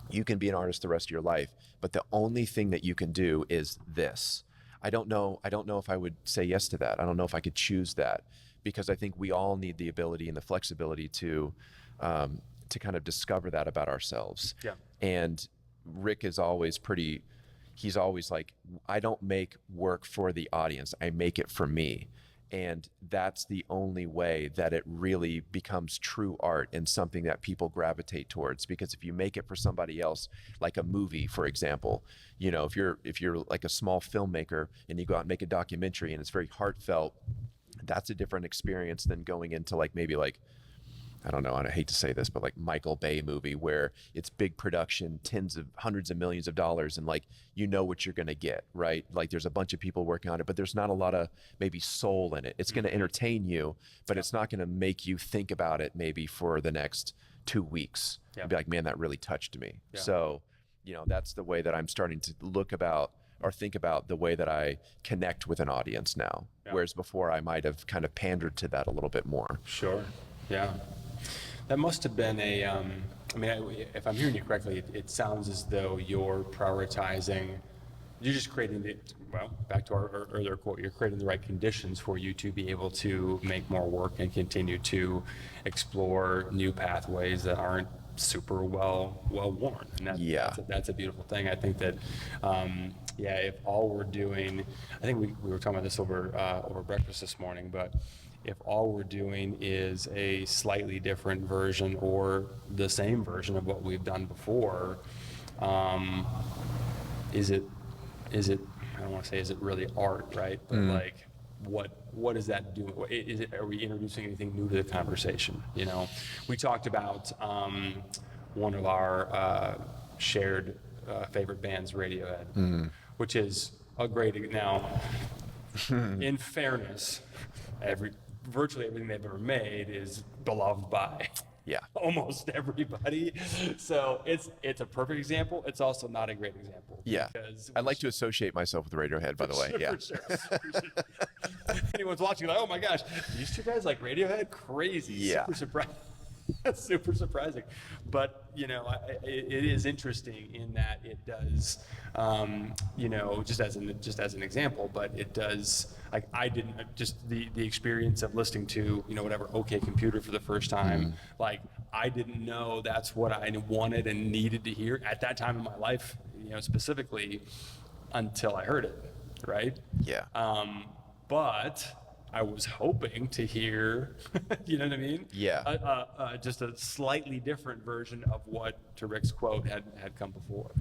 [SPEAKER 3] you can be an artist the rest of your life, but the only thing that you can do is this, I don't know if I would say yes to that. I don't know if I could choose that, because I think we all need the ability and the flexibility to kind of discover that about ourselves.
[SPEAKER 1] Yeah.
[SPEAKER 3] And Rick is always he's always like, I don't make work for the audience. I make it for me. And that's the only way that it really becomes true art and something that people gravitate towards. Because if you make it for somebody else, like a movie, for example, you know, if you're like a small filmmaker and you go out and make a documentary and it's very heartfelt, that's a different experience than going into like maybe like, I don't know, and I hate to say this, but like Michael Bay movie where it's big production, hundreds of millions of dollars, and like, you know what you're going to get, right? Like there's a bunch of people working on it, but there's not a lot of maybe soul in it. It's going to entertain you, but it's not going to make you think about it maybe for the next 2 weeks.
[SPEAKER 1] Yeah.
[SPEAKER 3] Be like, man, that really touched me.
[SPEAKER 1] Yeah.
[SPEAKER 3] So, you know, that's the way that I'm starting to look about or think about the way that I connect with an audience now.
[SPEAKER 1] Yeah.
[SPEAKER 3] Whereas before I might have kind of pandered to that a little bit more.
[SPEAKER 1] Sure. Yeah. That must have been I mean, if I'm hearing you correctly, it sounds as though you're prioritizing, you're just creating back to our earlier quote, you're creating the right conditions for you to be able to make more work and continue to explore new pathways that aren't super well worn. And that's a beautiful thing. I think that, if all we're doing, I think we were talking about this over breakfast this morning, but if all we're doing is a slightly different version or the same version of what we've done before, is it, I don't want to say is it really art, right? But like, what is that doing? Are we introducing anything new to the conversation? You know, we talked about one of our shared favorite bands, Radiohead, which is a great, now, in fairness, virtually everything they've ever made is beloved by almost everybody. So it's a perfect example. It's also not a great example.
[SPEAKER 3] Yeah. I like to associate myself with Radiohead, by the way. Yeah. For
[SPEAKER 1] sure. Anyone's watching, like, oh my gosh, these two guys like Radiohead? Crazy.
[SPEAKER 3] Yeah.
[SPEAKER 1] Super surprising. That's super surprising. But, you know, it is interesting in that it does, you know, just as an example, but it does, like, I didn't, just the experience of listening to, you know, whatever, OK Computer for the first time, like, I didn't know that's what I wanted and needed to hear at that time in my life, you know, specifically, until I heard it, right?
[SPEAKER 3] Yeah.
[SPEAKER 1] But I was hoping to hear, you know what I mean?
[SPEAKER 3] Yeah.
[SPEAKER 1] Just a slightly different version of what, to Rick's quote, had come before.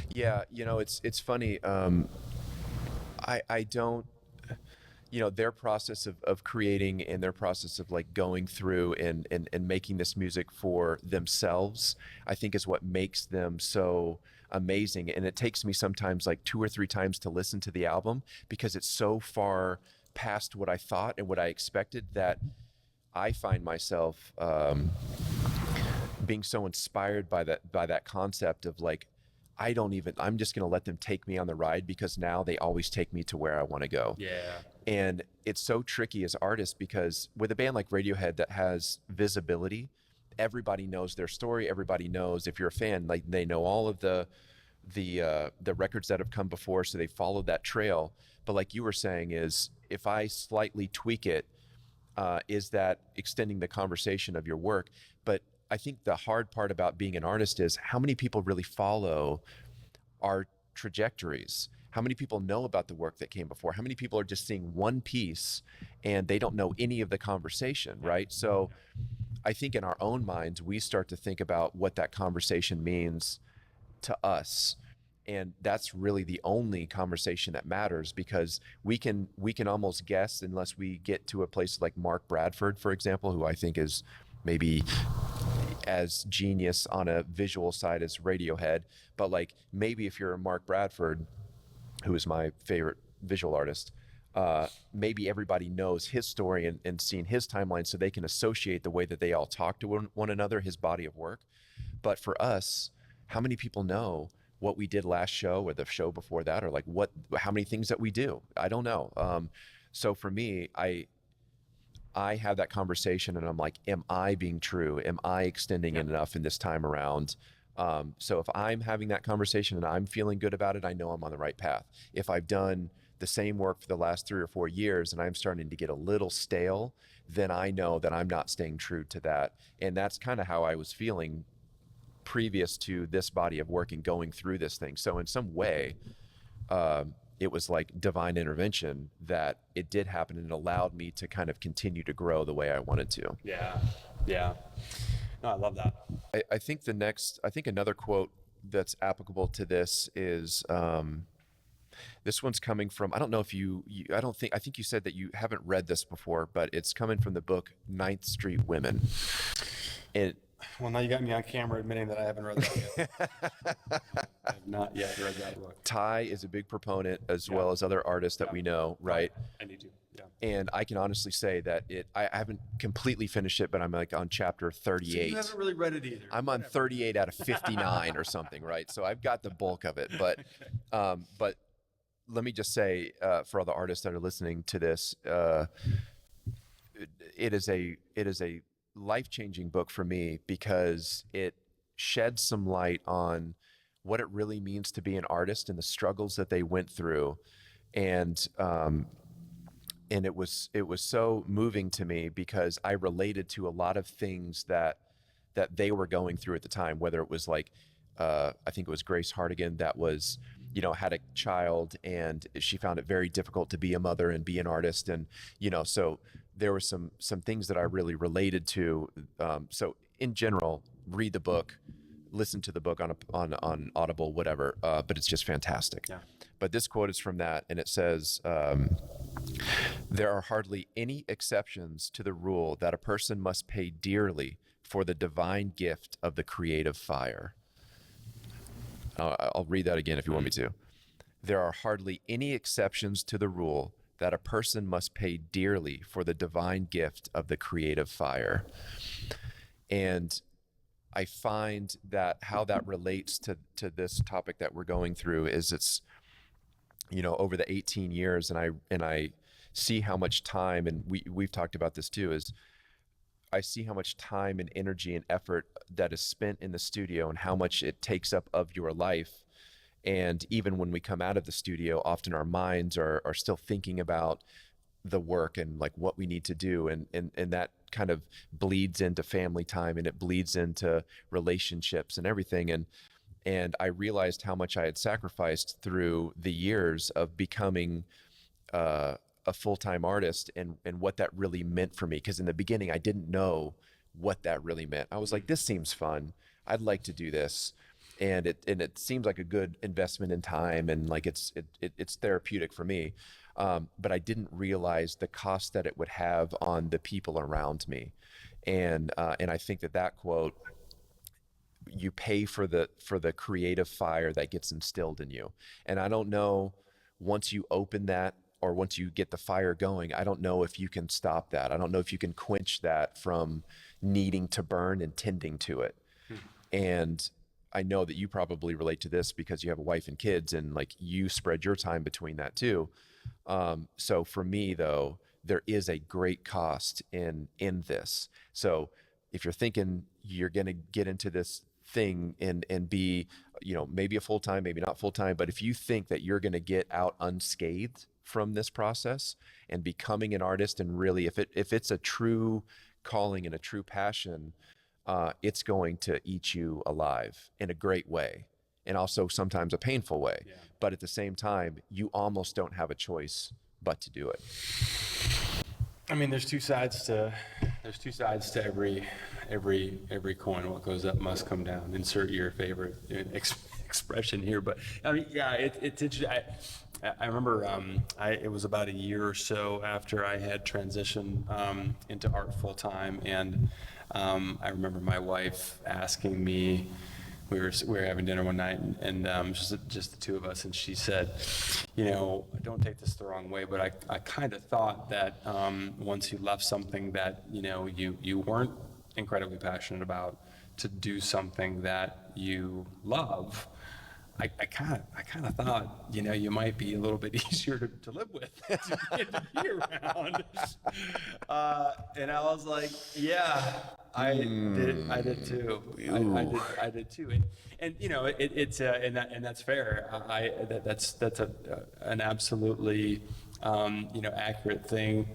[SPEAKER 3] Yeah, you know, it's funny. I don't, you know, their process of creating and their process of like going through and making this music for themselves, I think is what makes them so amazing. And it takes me sometimes like 2 or 3 times to listen to the album because it's so far past what I thought and what I expected that I find myself being so inspired by that concept of like, I'm just going to let them take me on the ride because now they always take me to where I want to go.
[SPEAKER 1] Yeah.
[SPEAKER 3] And it's so tricky as artists because with a band like Radiohead that has visibility, everybody knows their story. Everybody knows, if you're a fan, like they know all of the records that have come before, so they followed that trail. But like you were saying, is if I slightly tweak it, is that extending the conversation of your work? But I think the hard part about being an artist is how many people really follow our trajectories? How many people know about the work that came before? How many people are just seeing one piece and they don't know any of the conversation, right? So I think in our own minds, we start to think about what that conversation means to us. And that's really the only conversation that matters, because we can almost guess, unless we get to a place like Mark Bradford, for example, who I think is maybe as genius on a visual side as Radiohead. But like, maybe if you're a Mark Bradford, who is my favorite visual artist, maybe everybody knows his story and seen his timeline, so they can associate the way that they all talk to one another, his body of work. But for us, how many people know what we did last show or the show before that, or like how many things that we do? I don't know. So for me, I have that conversation and I'm like, am I being true? Am I extending it enough in this time around? So if I'm having that conversation and I'm feeling good about it, I know I'm on the right path. If I've done the same work for the last 3 or 4 years and I'm starting to get a little stale, then I know that I'm not staying true to that. And that's kind of how I was feeling previous to this body of work and going through this thing. So in some way, it was like divine intervention that it did happen, and it allowed me to kind of continue to grow the way I wanted to.
[SPEAKER 1] Yeah. Yeah. No, I love that.
[SPEAKER 3] I think another quote that's applicable to this is, this one's coming from, I don't know if I think you said that you haven't read this before, but it's coming from the book Ninth Street Women.
[SPEAKER 1] Well, now you got me on camera admitting that I haven't read that yet. I have not yet read that book.
[SPEAKER 3] Ty is a big proponent, as well as other artists that we know, right?
[SPEAKER 1] I need to. Yeah.
[SPEAKER 3] And I can honestly say that I haven't completely finished it, but I'm like on chapter 38.
[SPEAKER 1] So you haven't really read it either.
[SPEAKER 3] I'm on 38 out of 59 or something, right? So I've got the bulk of it, but let me just say, for all the artists that are listening to this, it is a life-changing book for me, because it sheds some light on what it really means to be an artist and the struggles that they went through. And it was so moving to me, because I related to a lot of things that they were going through at the time, whether it was like, I think it was Grace Hardigan that was, had a child, and she found it very difficult to be a mother and be an artist. And, so there were some things that I really related to. So in general, read the book, listen to the book on Audible, whatever. But it's just fantastic.
[SPEAKER 1] Yeah.
[SPEAKER 3] But this quote is from that, and it says, there are hardly any exceptions to the rule that a person must pay dearly for the divine gift of the creative fire. I'll read that again if you want me to. There are hardly any exceptions to the rule that a person must pay dearly for the divine gift of the creative fire. And I find that how that relates to this topic that we're going through is it's, over the 18 years, and I see how much time, and we've talked about this too, is I see how much time and energy and effort that is spent in the studio, and how much it takes up of your life. And even when we come out of the studio, often our minds are still thinking about the work and like what we need to do. And that kind of bleeds into family time, and it bleeds into relationships and everything. And I realized how much I had sacrificed through the years of becoming a full-time artist, and what that really meant for me. Because in the beginning, I didn't know what that really meant. I was like, this seems fun. I'd like to do this. And it seems like a good investment in time, and like it's therapeutic for me. But I didn't realize the cost that it would have on the people around me. And I think that quote, you pay for the creative fire that gets instilled in you. And I don't know, once you open that, or once you get the fire going, I don't know if you can stop that. I don't know if you can quench that from needing to burn and tending to it. And I know that you probably relate to this because you have a wife and kids, and like you spread your time between that too. So for me though, there is a great cost in this. So if you're thinking you're going to get into this thing and be, maybe a full-time, maybe not full-time, but if you think that you're going to get out unscathed from this process and becoming an artist, and really if it's a true calling and a true passion, it's going to eat you alive in a great way, and also sometimes a painful way. Yeah. But at the same time, you almost don't have a choice but to do it.
[SPEAKER 1] I mean, there's two sides to every coin. What goes up must come down. Insert your favorite expression here, but I mean, yeah, it's interesting. I remember it was about a year or so after I had transitioned into art full time, and I remember my wife asking me. We were having dinner one night, and just the two of us, and she said, don't take this the wrong way, but I kind of thought that once you left something that you weren't incredibly passionate about to do something that you love, I kind of thought, you might be a little bit easier to live with, to be around. And I was like, yeah, I did too. I did too. And it's and that's fair. That's an absolutely accurate thing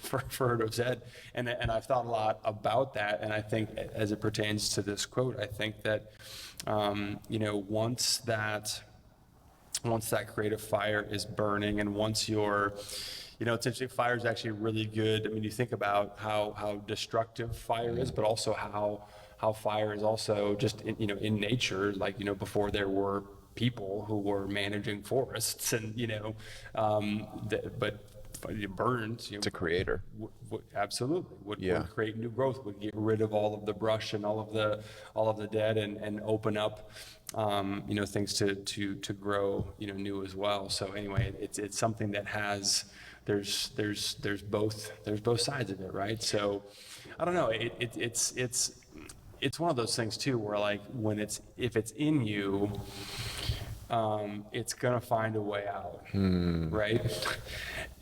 [SPEAKER 1] for her to have said. And I've thought a lot about that. And I think as it pertains to this quote, I think that once that once that creative fire is burning, and once you're, you know, it's interesting, fire is actually really good. I mean, you think about how destructive fire is, but also how fire is also just in, you know, in nature, like, you know, before there were people who were managing forests, and, you know, but it burns. You know,
[SPEAKER 3] It's a creator.
[SPEAKER 1] Absolutely would create new growth, would get rid of all of the brush and all of the dead, and open up, you know, things to grow, you know, new as well. So anyway, it's something that has, there's both sides of it, right? So I don't know, it's one of those things too, where like if it's in you, it's gonna find a way out, right?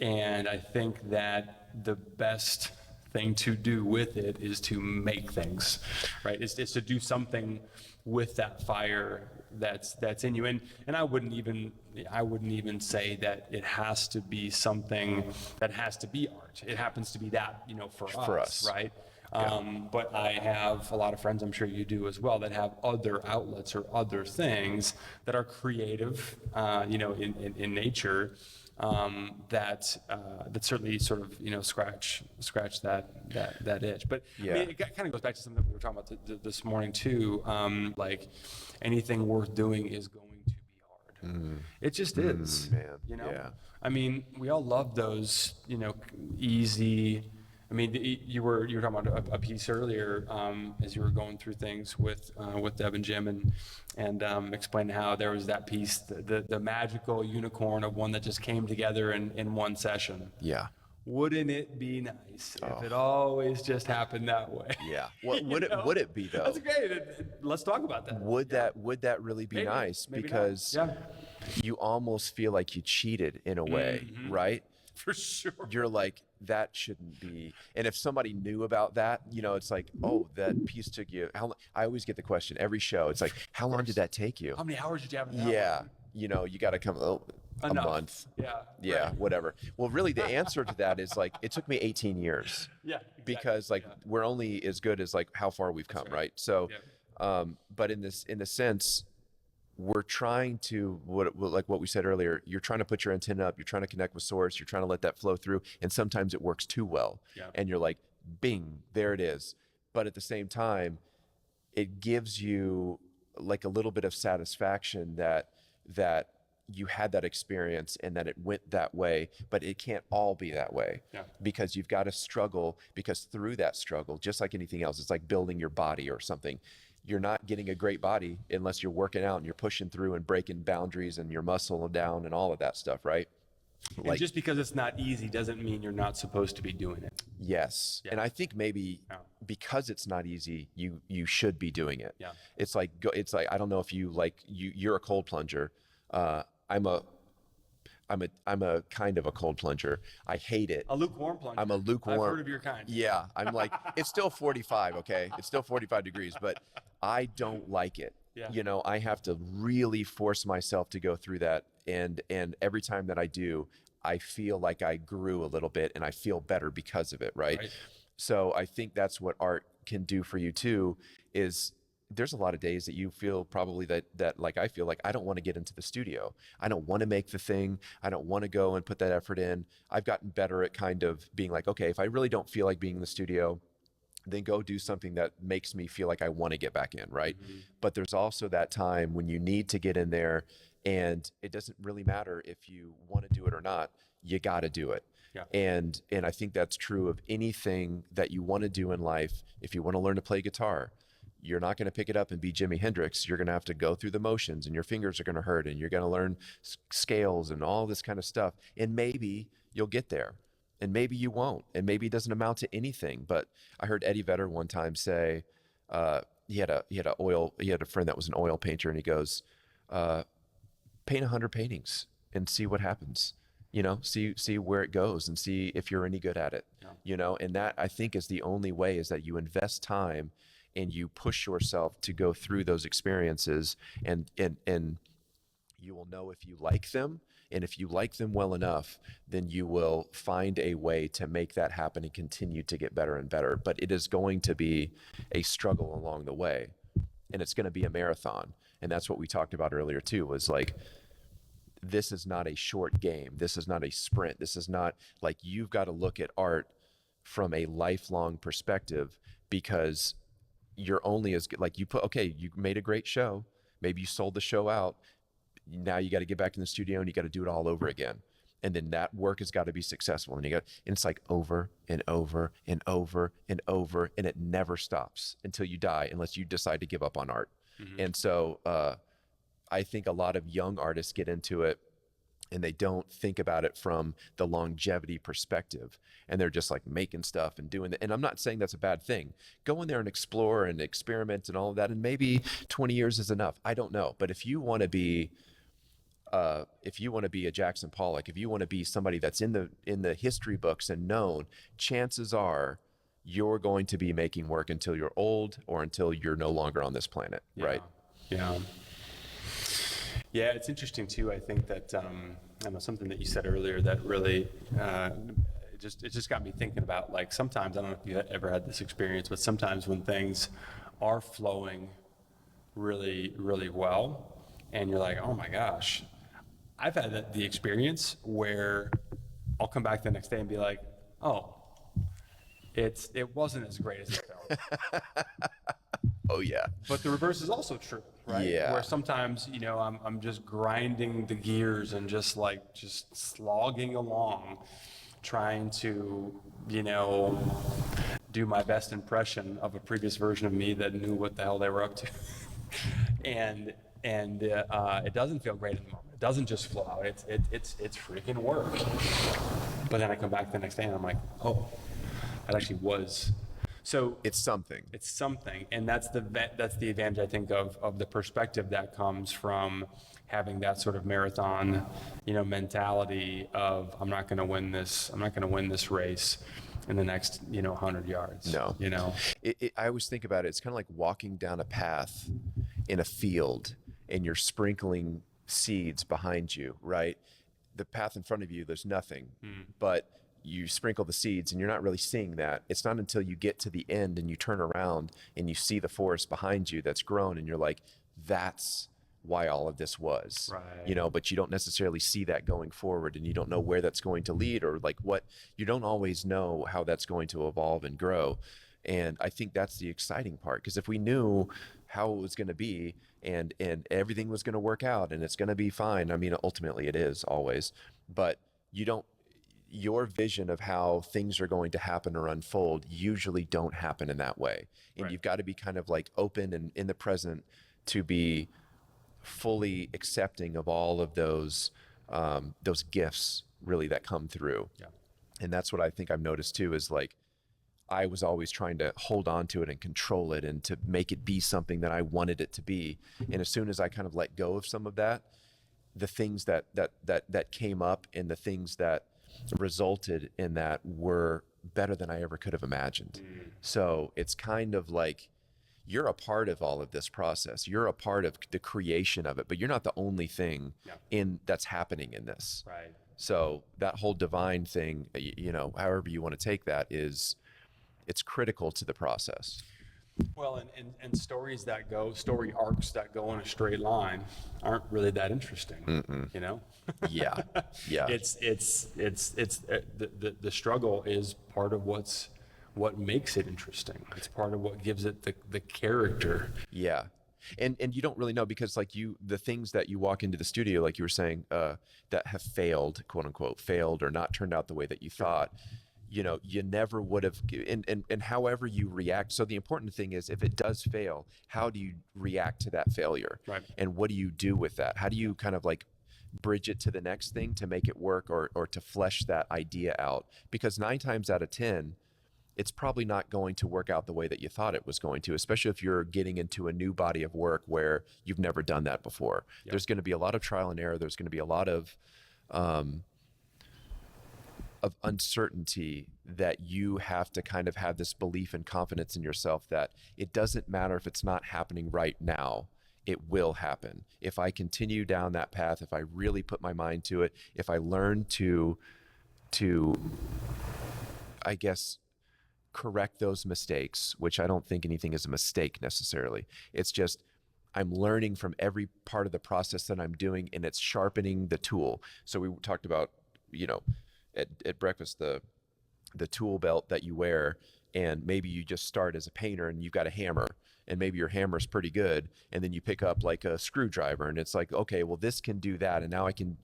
[SPEAKER 1] And I think that the best thing to do with it is to make things, right? It's to do something with that fire that's in you. And I wouldn't even say that it has to be something that has to be art. It happens to be that, you know, for us, right? But I have a lot of friends, I'm sure you do as well, that have other outlets or other things that are creative, you know, in nature, that certainly sort of, you know, scratch that itch. But I mean, it kind of goes back to something that we were talking about this morning too. Like anything worth doing is going to be hard. It just is,
[SPEAKER 3] man.
[SPEAKER 1] You know.
[SPEAKER 3] Yeah.
[SPEAKER 1] I mean, we all love those, you know, easy. I mean, you were talking about a piece earlier, as you were going through things with Deb and Jim, and explaining how there was that piece, the magical unicorn of one that just came together in one session.
[SPEAKER 3] Yeah.
[SPEAKER 1] Wouldn't it be nice if it always just happened that way?
[SPEAKER 3] Yeah. What would it be though?
[SPEAKER 1] That's great. Let's talk about that.
[SPEAKER 3] Would that really be nice?
[SPEAKER 1] Maybe
[SPEAKER 3] because you almost feel like you cheated in a way, right?
[SPEAKER 1] For sure.
[SPEAKER 3] You're like, that shouldn't be. And if somebody knew about that, you know, it's like, oh, that piece took you. I always get the question every show. It's like, how long did that take you?
[SPEAKER 1] How many hours did you have in that one?
[SPEAKER 3] You know, you got to come a month.
[SPEAKER 1] Yeah.
[SPEAKER 3] Whatever. Well, really, the answer to that is like, it took me 18 years.
[SPEAKER 1] Yeah. Exactly.
[SPEAKER 3] Because like we're only as good as like how far we've come, right? So, but in the sense, we're trying to, like what we said earlier, you're trying to put your antenna up, you're trying to connect with source, you're trying to let that flow through, and sometimes it works too well. And you're like, bing, there it is. But at the same time, it gives you like a little bit of satisfaction that you had that experience and that it went that way, but it can't all be that way. Because you've got to struggle, because through that struggle, just like anything else, it's like building your body or something. You're not getting a great body unless you're working out and you're pushing through and breaking boundaries and your muscle down and all of that stuff, right?
[SPEAKER 1] And just because it's not easy doesn't mean you're not supposed to be doing it.
[SPEAKER 3] Yes. And I think maybe because it's not easy, you should be doing it. It's like I don't know if you're a cold plunger. I'm a kind of a cold plunger. I hate it.
[SPEAKER 1] A lukewarm plunger.
[SPEAKER 3] I'm a lukewarm.
[SPEAKER 1] I've heard of your kind.
[SPEAKER 3] Yeah. I'm like, it's still 45, okay? It's still 45 degrees, but I don't like it. You know, I have to really force myself to go through that. And every time that I do, I feel like I grew a little bit and I feel better because of it, right? So I think that's what art can do for you too, is there's a lot of days that you feel probably that like I feel like I don't want to get into the studio. I don't want to make the thing. I don't want to go and put that effort in. I've gotten better at kind of being like, okay, if I really don't feel like being in the studio, then go do something that makes me feel like I want to get back in, right? But there's also that time when you need to get in there, and it doesn't really matter if you want to do it or not. You got to do it. And I think that's true of anything that you want to do in life. If you want to learn to play guitar, you're not going to pick it up and be Jimi Hendrix. You're going to have to go through the motions, and your fingers are going to hurt, and you're going to learn scales and all this kind of stuff. And maybe you'll get there, and maybe you won't, and maybe it doesn't amount to anything. But I heard Eddie Vedder one time say, he had a friend that was an oil painter, and he goes, paint 100 paintings and see what happens. You know, see where it goes and see if you're any good at it. You know, and that I think is the only way, is that you invest time and you push yourself to go through those experiences, and you will know if you like them. And if you like them well enough, then you will find a way to make that happen and continue to get better and better. But it is going to be a struggle along the way, and it's going to be a marathon. And that's what we talked about earlier too, was like, this is not a short game. This is not a sprint. This is not like, you've got to look at art from a lifelong perspective, because you're only as good, like you made a great show. Maybe you sold the show out. Now you got to get back in the studio and you got to do it all over again. And then that work has got to be successful. And it's like over and over and over and over, and it never stops until you die, unless you decide to give up on art. Mm-hmm. And so, I think a lot of young artists get into it and they don't think about it from the longevity perspective, and they're just like making stuff and doing that. And I'm not saying that's a bad thing. Go in there and explore and experiment and all of that, and maybe 20 years is enough. I don't know. But if you want to be a Jackson Pollock, if you want to be somebody that's in the history books and known, chances are you're going to be making work until you're old or until you're no longer on this planet, right?
[SPEAKER 1] Yeah. Yeah, it's interesting too. I think that I know something that you said earlier that really it just got me thinking about, like, sometimes, I don't know if you ever had this experience, but sometimes when things are flowing really, really well, and you're like, oh my gosh, I've had the experience where I'll come back the next day and be like, oh, it wasn't as great as it felt.
[SPEAKER 3] Oh yeah.
[SPEAKER 1] But the reverse is also true, right?
[SPEAKER 3] Yeah.
[SPEAKER 1] Where sometimes, I'm just grinding the gears and just slogging along, trying to, do my best impression of a previous version of me that knew what the hell they were up to. and it doesn't feel great in the moment. It doesn't just flow out. It's freaking work. But then I come back the next day and I'm like, oh, that actually was. So
[SPEAKER 3] it's something.
[SPEAKER 1] And that's the advantage, I think, of the perspective that comes from having that sort of marathon, mentality of, I'm not going to win this race in the next, 100 yards.
[SPEAKER 3] No. I always think about it. It's kind of like walking down a path in a field and you're sprinkling seeds behind you, right? The path in front of you, there's nothing, but you sprinkle the seeds and you're not really seeing that. It's not until you get to the end and you turn around and you see the forest behind you that's grown, and you're like, that's why all of this was, right. But you don't necessarily see that going forward, and you don't know where that's going to lead, or like you don't always know how that's going to evolve and grow. And I think that's the exciting part, because if we knew how it was going to be and everything was going to work out and it's going to be fine, I mean, ultimately it is always, but your vision of how things are going to happen or unfold usually don't happen in that way. And You've got to be kind of like open and in the present to be fully accepting of all of those gifts really that come through. Yeah. And that's what I think I've noticed too, is like, I was always trying to hold on to it and control it and to make it be something that I wanted it to be. And as soon as I kind of let go of some of that, the things that came up and the things that resulted in that were better than I ever could have imagined. So it's kind of like, you're a part of all of this process. You're a part of the creation of it, but you're not the only thing that's happening in this.
[SPEAKER 1] Right.
[SPEAKER 3] So that whole divine thing, however you want to take that, it's critical to the process.
[SPEAKER 1] Well, and story arcs that go in a straight line aren't really that interesting.
[SPEAKER 3] Yeah.
[SPEAKER 1] It's the struggle is part of what makes it interesting. It's part of what gives it the character.
[SPEAKER 3] Yeah. And you don't really know, because like the things that you walk into the studio, like you were saying, that have failed, quote unquote, failed or not turned out the way that you thought, you never would have, and however you react. So the important thing is, if it does fail, how do you react to that failure?
[SPEAKER 1] Right.
[SPEAKER 3] And what do you do with that? How do you kind of like bridge it to the next thing to make it work, or to flesh that idea out? Because 9 times out of 10, it's probably not going to work out the way that you thought it was going to, especially if you're getting into a new body of work where you've never done that before. Yep. There's going to be a lot of trial and error. There's going to be a lot of uncertainty, that you have to kind of have this belief and confidence in yourself that it doesn't matter if it's not happening right now, it will happen. If I continue down that path, if I really put my mind to it, if I learn to I guess, correct those mistakes, which I don't think anything is a mistake necessarily. It's just, I'm learning from every part of the process that I'm doing, and it's sharpening the tool. So we talked about, at breakfast, the tool belt that you wear, and maybe you just start as a painter and you've got a hammer, and maybe your hammer's pretty good, and then you pick up like a screwdriver, and it's like, okay, well, this can do that, and now I can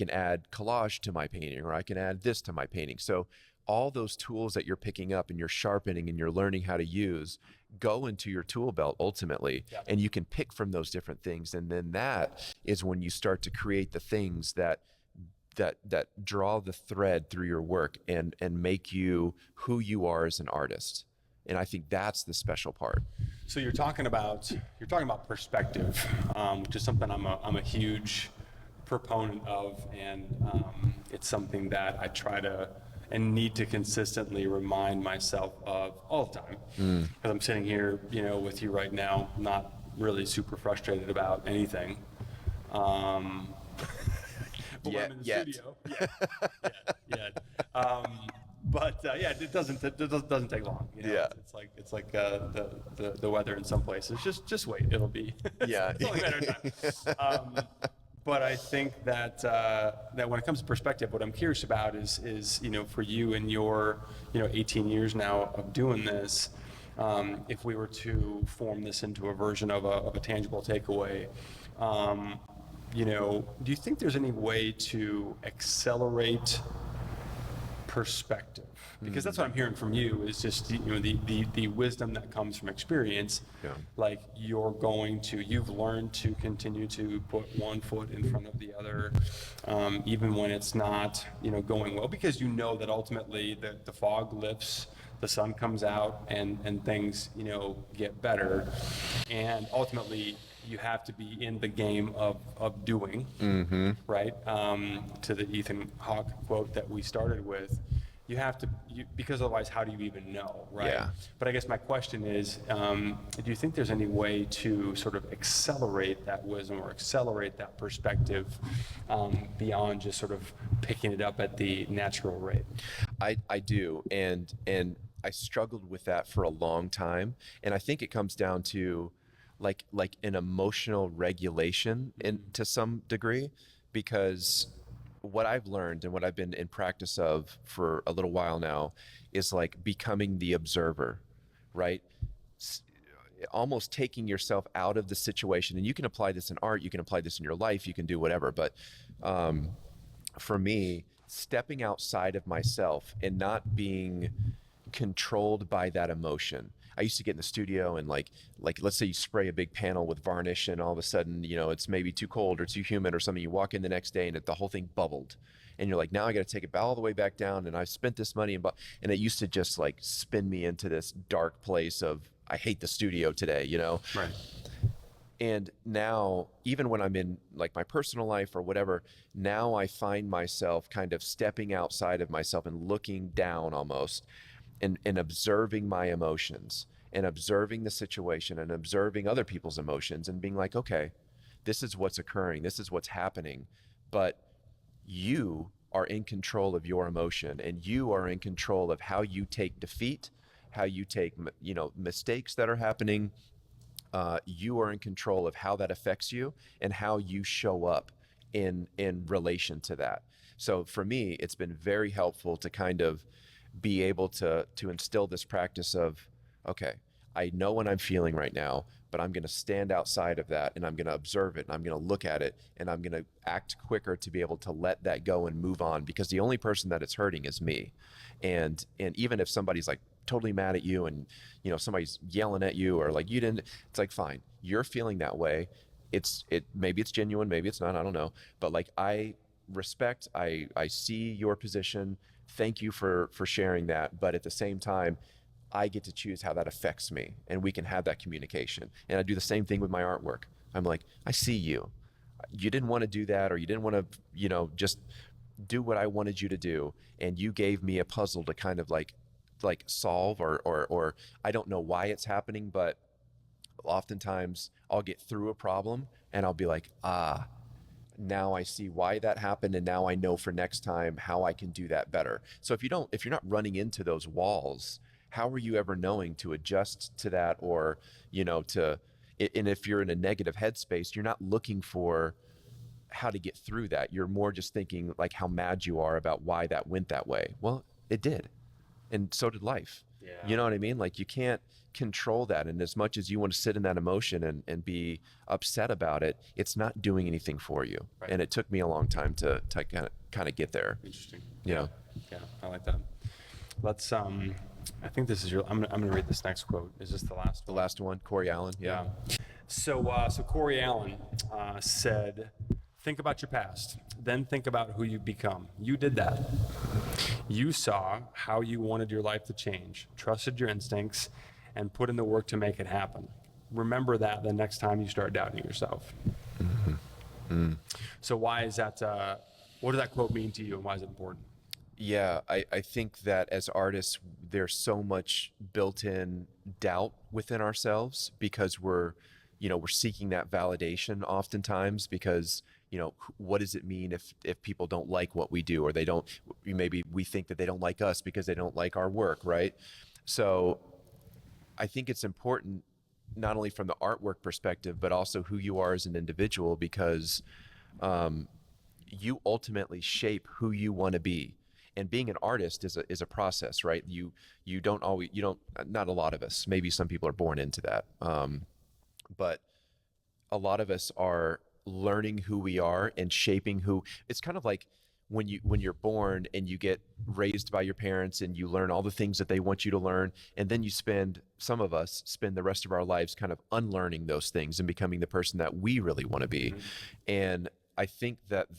[SPEAKER 3] add collage to my painting, or I can add this to my painting. So all those tools that you're picking up and you're sharpening and you're learning how to use go into your tool belt ultimately. Yeah. And you can pick from those different things, and then that is when you start to create the things that draw the thread through your work and make you who you are as an artist. And I think that's the special part.
[SPEAKER 1] So you're talking about perspective, which is something I'm a huge proponent of, and it's something that I try to and need to consistently remind myself of all the time. Because I'm sitting here, with you right now, not really super frustrated about anything. But when I'm in the studio, it doesn't take long. It's like the weather in some places. Just wait, it'll be. It's only a matter of time. But I think that when it comes to perspective, what I'm curious about is for you and your 18 years now of doing this, if we were to form this into a version of a tangible takeaway. Do you think there's any way to accelerate perspective? Because that's what I'm hearing from you is just the wisdom that comes from experience. Yeah. Like you've learned to continue to put one foot in front of the other, even when it's not going well, because that ultimately the fog lifts, the sun comes out, and things get better, and ultimately you have to be in the game of doing, right? To the Ethan Hawke quote that we started with, you have to, because otherwise how do you even know, right? Yeah. But I guess my question is, do you think there's any way to sort of accelerate that wisdom or accelerate that perspective beyond just sort of picking it up at the natural rate?
[SPEAKER 3] I do, and I struggled with that for a long time, and I think it comes down to like an emotional regulation to some degree, because what I've learned and what I've been in practice of for a little while now is like becoming the observer, right? Almost taking yourself out of the situation. And you can apply this in art, you can apply this in your life, you can do whatever. But for me, stepping outside of myself and not being controlled by that emotion. I used to get in the studio and like let's say you spray a big panel with varnish, and all of a sudden, it's maybe too cold or too humid or something. You walk in the next day and the whole thing bubbled, and you're like, now I got to take it all the way back down, and I've spent this money, and it used to just like spin me into this dark place of I hate the studio today,
[SPEAKER 1] Right.
[SPEAKER 3] And now, even when I'm in like my personal life or whatever, now I find myself kind of stepping outside of myself and looking down almost. And observing my emotions and observing the situation and observing other people's emotions and being like, okay, this is what's occurring. This is what's happening. But you are in control of your emotion, and you are in control of how you take defeat, how you take, mistakes that are happening. You are in control of how that affects you and how you show up in relation to that. So for me, it's been very helpful to kind of be able to instill this practice of, okay, I know what I'm feeling right now, but I'm going to stand outside of that, and I'm going to observe it, and I'm going to look at it, and I'm going to act quicker to be able to let that go and move on, because the only person that it's hurting is me. And even if somebody's like totally mad at you, and somebody's yelling at you, or like you didn't, it's like, fine, you're feeling that way. Maybe it's genuine, maybe it's not, I don't know. But like, I respect, I see your position. Thank you for sharing that. But at the same time, I get to choose how that affects me, and we can have that communication. And I do the same thing with my artwork. I'm like, I see you. You didn't want to do that, or you didn't want to, just do what I wanted you to do. And you gave me a puzzle to kind of like solve, or I don't know why it's happening, but oftentimes I'll get through a problem and I'll be like, now I see why that happened, and now I know for next time how I can do that better. So if you're not running into those walls, how are you ever knowing to adjust to that, or to And if you're in a negative headspace, you're not looking for how to get through that. You're more just thinking like how mad you are about why that went that way. Well, it did. And so did life.
[SPEAKER 1] Yeah.
[SPEAKER 3] You know what I mean? Like you can't control that. And as much as you want to sit in that emotion and be upset about it, it's not doing anything for you.
[SPEAKER 1] Right.
[SPEAKER 3] And it took me a long time to kind of get there.
[SPEAKER 1] Interesting.
[SPEAKER 3] You know?
[SPEAKER 1] Yeah, I like that. Let's, I think this is I'm gonna read this next quote. Is this the last one?
[SPEAKER 3] The last one, Corey Allen. Yeah.
[SPEAKER 1] So Corey Allen said, think about your past, then think about who you've become. You did that. You saw how you wanted your life to change, trusted your instincts, and put in the work to make it happen. Remember that the next time you start doubting yourself. Mm-hmm. Mm. So why is that, what does that quote mean to you, and why is it important?
[SPEAKER 3] Yeah, I think that as artists, there's so much built-in doubt within ourselves because we're seeking that validation oftentimes because, what does it mean if people don't like what we do, or maybe we think that they don't like us because they don't like our work, right? So I think it's important not only from the artwork perspective, but also who you are as an individual, because you ultimately shape who you want to be. And being an artist is a process, right? Not a lot of us, maybe some people are born into that. But a lot of us are learning who we are and shaping it's kind of like when you're born and you get raised by your parents and you learn all the things that they want you to learn. And then some of us spend the rest of our lives kind of unlearning those things and becoming the person that we really want to be. Mm-hmm. And I think that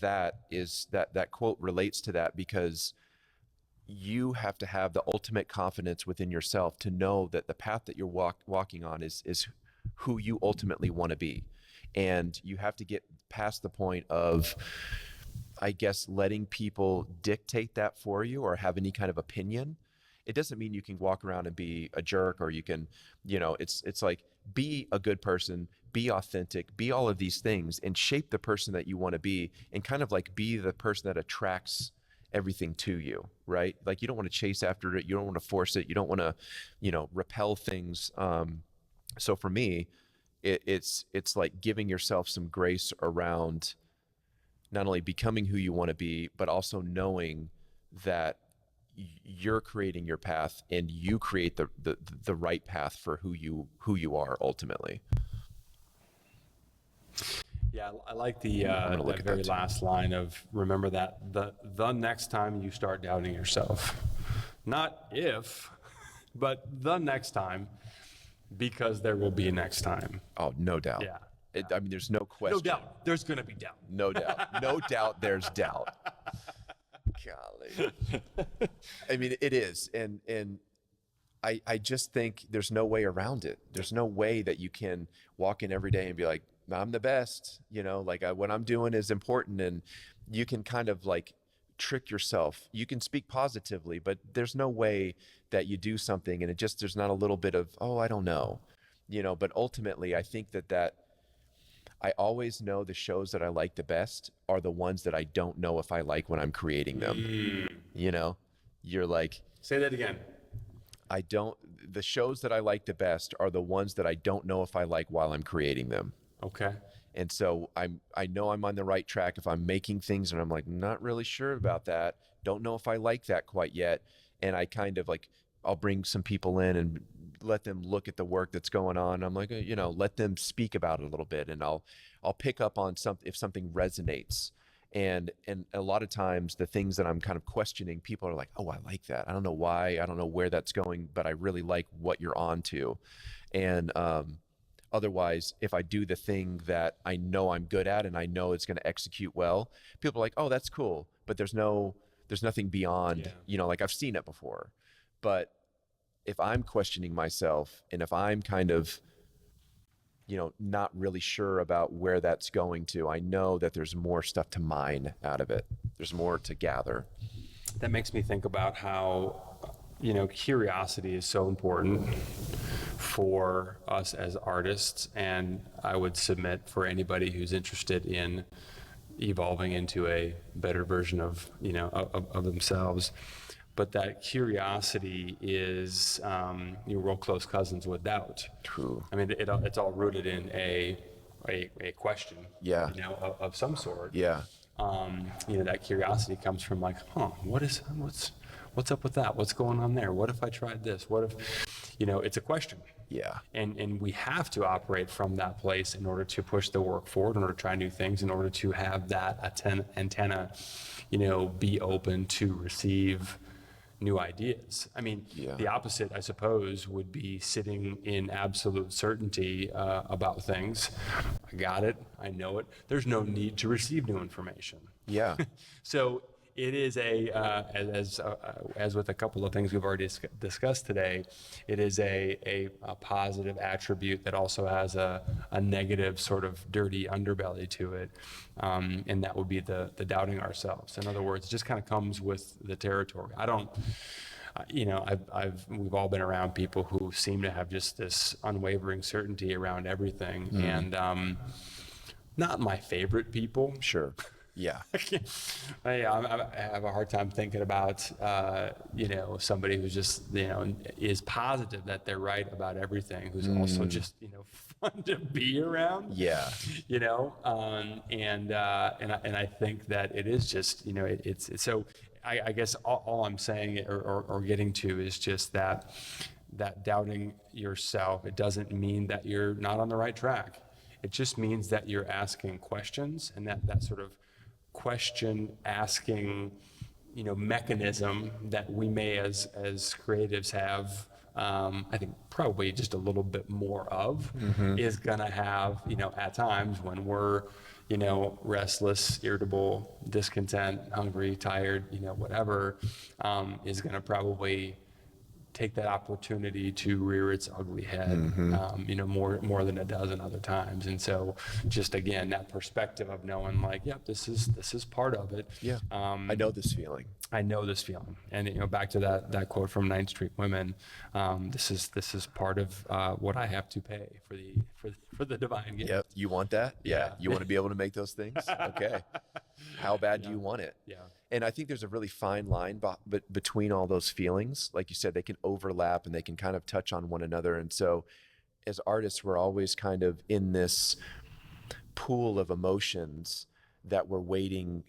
[SPEAKER 3] quote relates to that because you have to have the ultimate confidence within yourself to know that the path that you're walking on is who you ultimately want to be. And you have to get past the point of, I guess, letting people dictate that for you or have any kind of opinion. It doesn't mean you can walk around and be a jerk, or you can, it's like, be a good person, be authentic, be all of these things and shape the person that you want to be, and kind of like be the person that attracts everything to you, right? Like you don't want to chase after it. You don't want to force it. You don't want to, repel things. So for me, it's like giving yourself some grace around not only becoming who you want to be, but also knowing that you're creating your path and you create the right path for who you are ultimately.
[SPEAKER 1] Yeah, I like the very last line of, remember that the next time you start doubting yourself, not if, but the next time, because there will be a next time.
[SPEAKER 3] Oh, no doubt.
[SPEAKER 1] Yeah.
[SPEAKER 3] There's no question.
[SPEAKER 1] No doubt. There's going to be doubt.
[SPEAKER 3] No doubt. No doubt there's doubt. Golly. It is. And I just think there's no way around it. There's no way that you can walk in every day and be like, I'm the best, what I'm doing is important. And you can kind of like trick yourself. You can speak positively, but there's no way that you do something and there's not a little bit of, I don't know, but ultimately I think that I always know the shows that I like the best are the ones that I don't know if I like when I'm creating them. You're like,
[SPEAKER 1] say that again.
[SPEAKER 3] The shows that I like the best are the ones that I don't know if I like while I'm creating them.
[SPEAKER 1] Okay.
[SPEAKER 3] And so I know I'm on the right track if I'm making things and I'm like, not really sure about that. Don't know if I like that quite yet. And I kind of like, I'll bring some people in and let them look at the work that's going on. I'm like, let them speak about it a little bit, and I'll pick up on if something resonates. And a lot of times the things that I'm kind of questioning, people are like, oh, I like that. I don't know why. I don't know where that's going, but I really like what you're on to. And otherwise, if I do the thing that I know I'm good at and I know it's going to execute well, people are like, oh, that's cool. But there's nothing beyond, like I've seen it before. But if I'm questioning myself and if I'm kind of, not really sure about where that's going to, I know that there's more stuff to mine out of it. There's more to gather.
[SPEAKER 1] That makes me think about how, curiosity is so important for us as artists. And I would submit for anybody who's interested in evolving into a better version of, of themselves. but that curiosity is real close cousins with doubt.
[SPEAKER 3] True.
[SPEAKER 1] I mean, it's all rooted in a question,
[SPEAKER 3] Yeah.
[SPEAKER 1] of some sort.
[SPEAKER 3] Yeah.
[SPEAKER 1] That curiosity comes from like, what's up with that? What's going on there? What if I tried this? What if, it's a question.
[SPEAKER 3] Yeah.
[SPEAKER 1] And we have to operate from that place in order to push the work forward, in order to try new things, in order to have that antenna, be open to receive new ideas. I mean, the opposite, I suppose, would be sitting in absolute certainty about things. I got it. I know it. There's no need to receive new information.
[SPEAKER 3] Yeah.
[SPEAKER 1] So it is as with a couple of things we've already discussed today, it is a positive attribute that also has a negative sort of dirty underbelly to it, and that would be the doubting ourselves. In other words, it just kind of comes with the territory. We've all been around people who seem to have just this unwavering certainty around everything, and not my favorite people.
[SPEAKER 3] Sure. Yeah.
[SPEAKER 1] I have a hard time thinking about, somebody who's just, is positive that they're right about everything, who's also just, fun to be around.
[SPEAKER 3] Yeah.
[SPEAKER 1] And I think that it is just, it's so I guess all I'm saying or getting to is just that doubting yourself, it doesn't mean that you're not on the right track. It just means that you're asking questions, and that sort of question asking, mechanism that we may as creatives have, I think probably just a little bit more of, is gonna have, at times when we're, restless, irritable, discontent, hungry, tired, whatever, is gonna probably take that opportunity to rear its ugly head, more than it does in other times. And so just again, that perspective of knowing like, yep, this is part of it.
[SPEAKER 3] Yeah. I know this feeling. And back to that quote from 9th Street Women, this is part of what I have to pay for the divine gift. Yep. You want that? Yeah. You want to be able to make those things? Okay. How bad do you want it?
[SPEAKER 1] Yeah.
[SPEAKER 3] And I think there's a really fine line between all those feelings. Like you said, they can overlap and they can kind of touch on one another. And so as artists, we're always kind of in this pool of emotions that we're waiting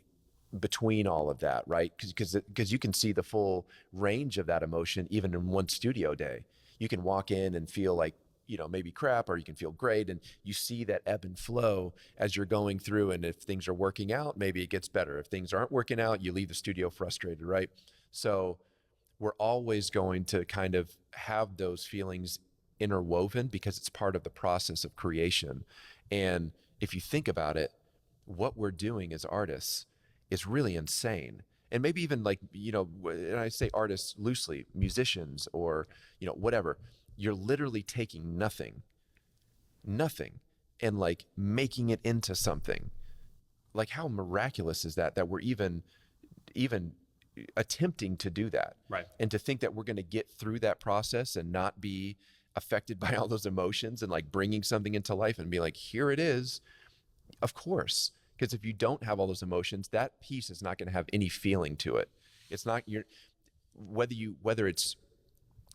[SPEAKER 3] between all of that, right? Because you can see the full range of that emotion even in one studio day. You can walk in and feel like, maybe crap, or you can feel great. And you see that ebb and flow as you're going through. And if things are working out, maybe it gets better. If things aren't working out, you leave the studio frustrated, right? So we're always going to kind of have those feelings interwoven because it's part of the process of creation. And if you think about it, what we're doing as artists is really insane. And maybe even like, and I say artists loosely, musicians or, whatever, you're literally taking nothing, and like making it into something. Like how miraculous is that we're even attempting to do that.
[SPEAKER 1] Right.
[SPEAKER 3] And to think that we're going to get through that process and not be affected by all those emotions and like bringing something into life and be like, here it is. Of course. Because if you don't have all those emotions, that piece is not going to have any feeling to it. It's not whether it's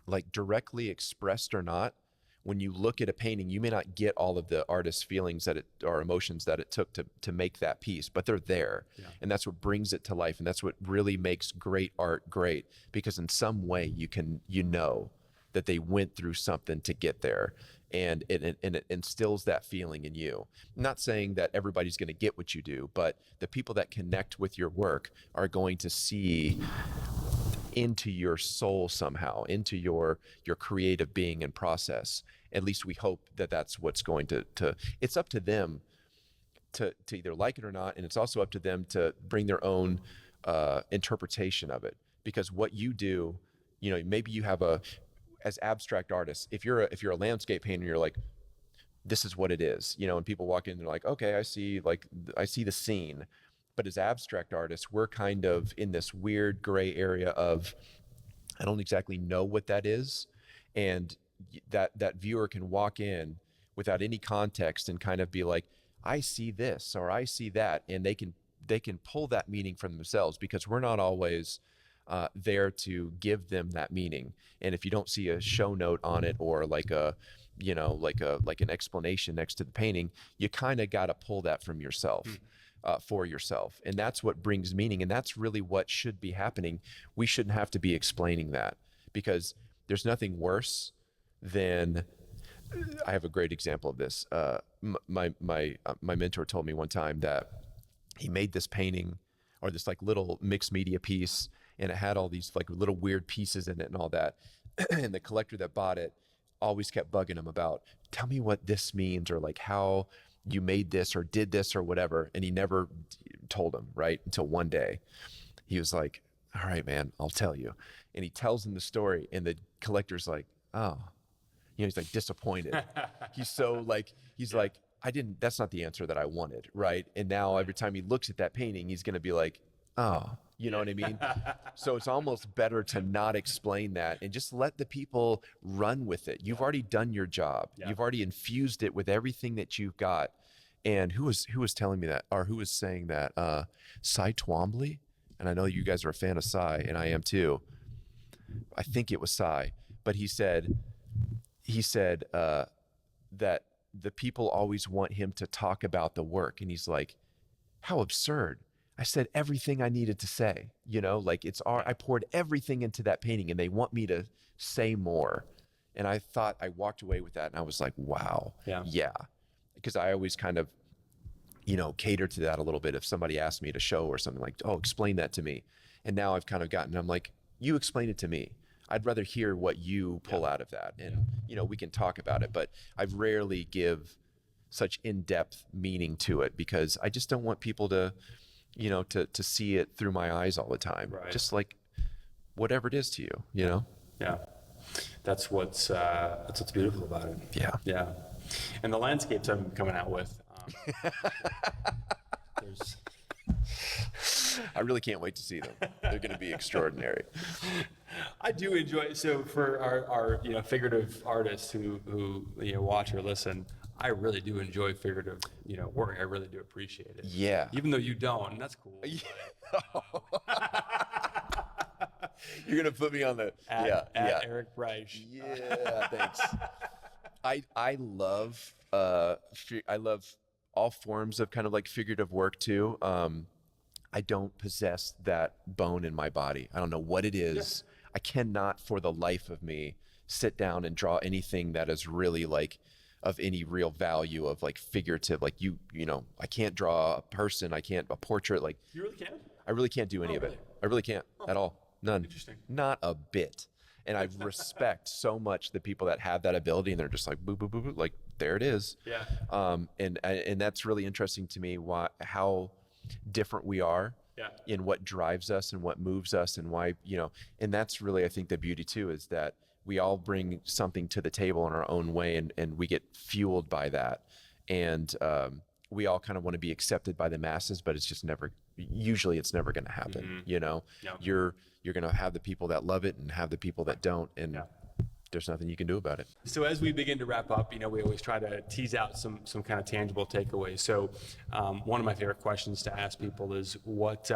[SPEAKER 3] like directly expressed or not. When you look at a painting, you may not get all of the artist's feelings or emotions that it took to make that piece, but they're there. Yeah. And that's what brings it to life. And that's what really makes great art great, because in some way you know that they went through something to get there. And it instills that feeling in you. I'm not saying that everybody's going to get what you do, but the people that connect with your work are going to see into your soul somehow, into your creative being and process. At least we hope that that's what's going to it's up to them to either like it or not. And it's also up to them to bring their own interpretation of it. Because what you do, maybe you have as abstract artists, if you're a landscape painter, you're like, this is what it is, and people walk in and they're like, okay, I see the scene. But as abstract artists, we're kind of in this weird gray area of, I don't exactly know what that is. And that viewer can walk in without any context and kind of be like, I see this or I see that. And they can pull that meaning from themselves, because we're not always there to give them that meaning. And if you don't see a show note on it, or like a, like an explanation next to the painting, you kind of got to pull that from yourself. For yourself. And that's what brings meaning. And that's really what should be happening. We shouldn't have to be explaining that, because there's nothing worse than, I have a great example of this. My mentor told me one time that he made this painting, or this like little mixed media piece, and it had all these like little weird pieces in it and all that. And the collector that bought it always kept bugging him about, tell me what this means, or like how you made this or did this or whatever. And he never told him, right? Until one day he was like, all right, man, I'll tell you. And he tells him the story, and the collector's like, oh, he's like disappointed. He's so like, like, that's not the answer that I wanted. Right. And now every time he looks at that painting, he's going to be like, oh, you know what I mean? So it's almost better to not explain that and just let the people run with it. You've already done your job. You've already infused it with everything that you've got. And who was telling me that, or who was saying that? Cy Twombly. And I know you guys are a fan of Cy, and I am too. I think it was Cy, but he said that the people always want him to talk about the work. And he's like, how absurd. I said everything I needed to say, like I poured everything into that painting, and they want me to say more. And I walked away with that, and I was like, wow. Yeah. Because I always kind of, cater to that a little bit. If somebody asked me to show or something, like, oh, explain that to me. And now I've kind of I'm like, you explain it to me. I'd rather hear what you pull out of that. And, we can talk about it, but I rarely give such in-depth meaning to it, because I just don't want people to, to see it through my eyes all the time. Right. Just like whatever it is to you,
[SPEAKER 1] Yeah. That's what's beautiful about it.
[SPEAKER 3] Yeah.
[SPEAKER 1] Yeah. And the landscapes I've been coming out with, there's...
[SPEAKER 3] I really can't wait to see them. They're going to be extraordinary.
[SPEAKER 1] I do enjoy, so for our figurative artists who watch or listen, I really do enjoy figurative, work. I really do appreciate it.
[SPEAKER 3] Yeah.
[SPEAKER 1] Even though you don't, and that's cool.
[SPEAKER 3] You're going to put me on the...
[SPEAKER 1] At Eric Breish.
[SPEAKER 3] Yeah, thanks. I love all forms of kind of like figurative work too. I don't possess that bone in my body. I don't know what it is. Yeah. I cannot for the life of me sit down and draw anything that is really like of any real value of like figurative, like I can't draw a person. I can't a portrait. Like
[SPEAKER 1] you really can't?
[SPEAKER 3] I really can't do any of it. I really can't at all. None.
[SPEAKER 1] Interesting.
[SPEAKER 3] Not a bit. And I respect so much the people that have that ability, and they're just like, boo, boo, boo, boo, like there it is.
[SPEAKER 1] Yeah.
[SPEAKER 3] And that's really interesting to me, how different we are in what drives us and what moves us, and why, and that's really, I think, the beauty too, is that we all bring something to the table in our own way, and we get fueled by that. And we all kind of want to be accepted by the masses, but it's just usually it's never going to happen.
[SPEAKER 1] Mm-hmm.
[SPEAKER 3] You're going to have the people that love it and have the people that don't. And there's nothing you can do about it.
[SPEAKER 1] So as we begin to wrap up, we always try to tease out some kind of tangible takeaways. So one of my favorite questions to ask people is what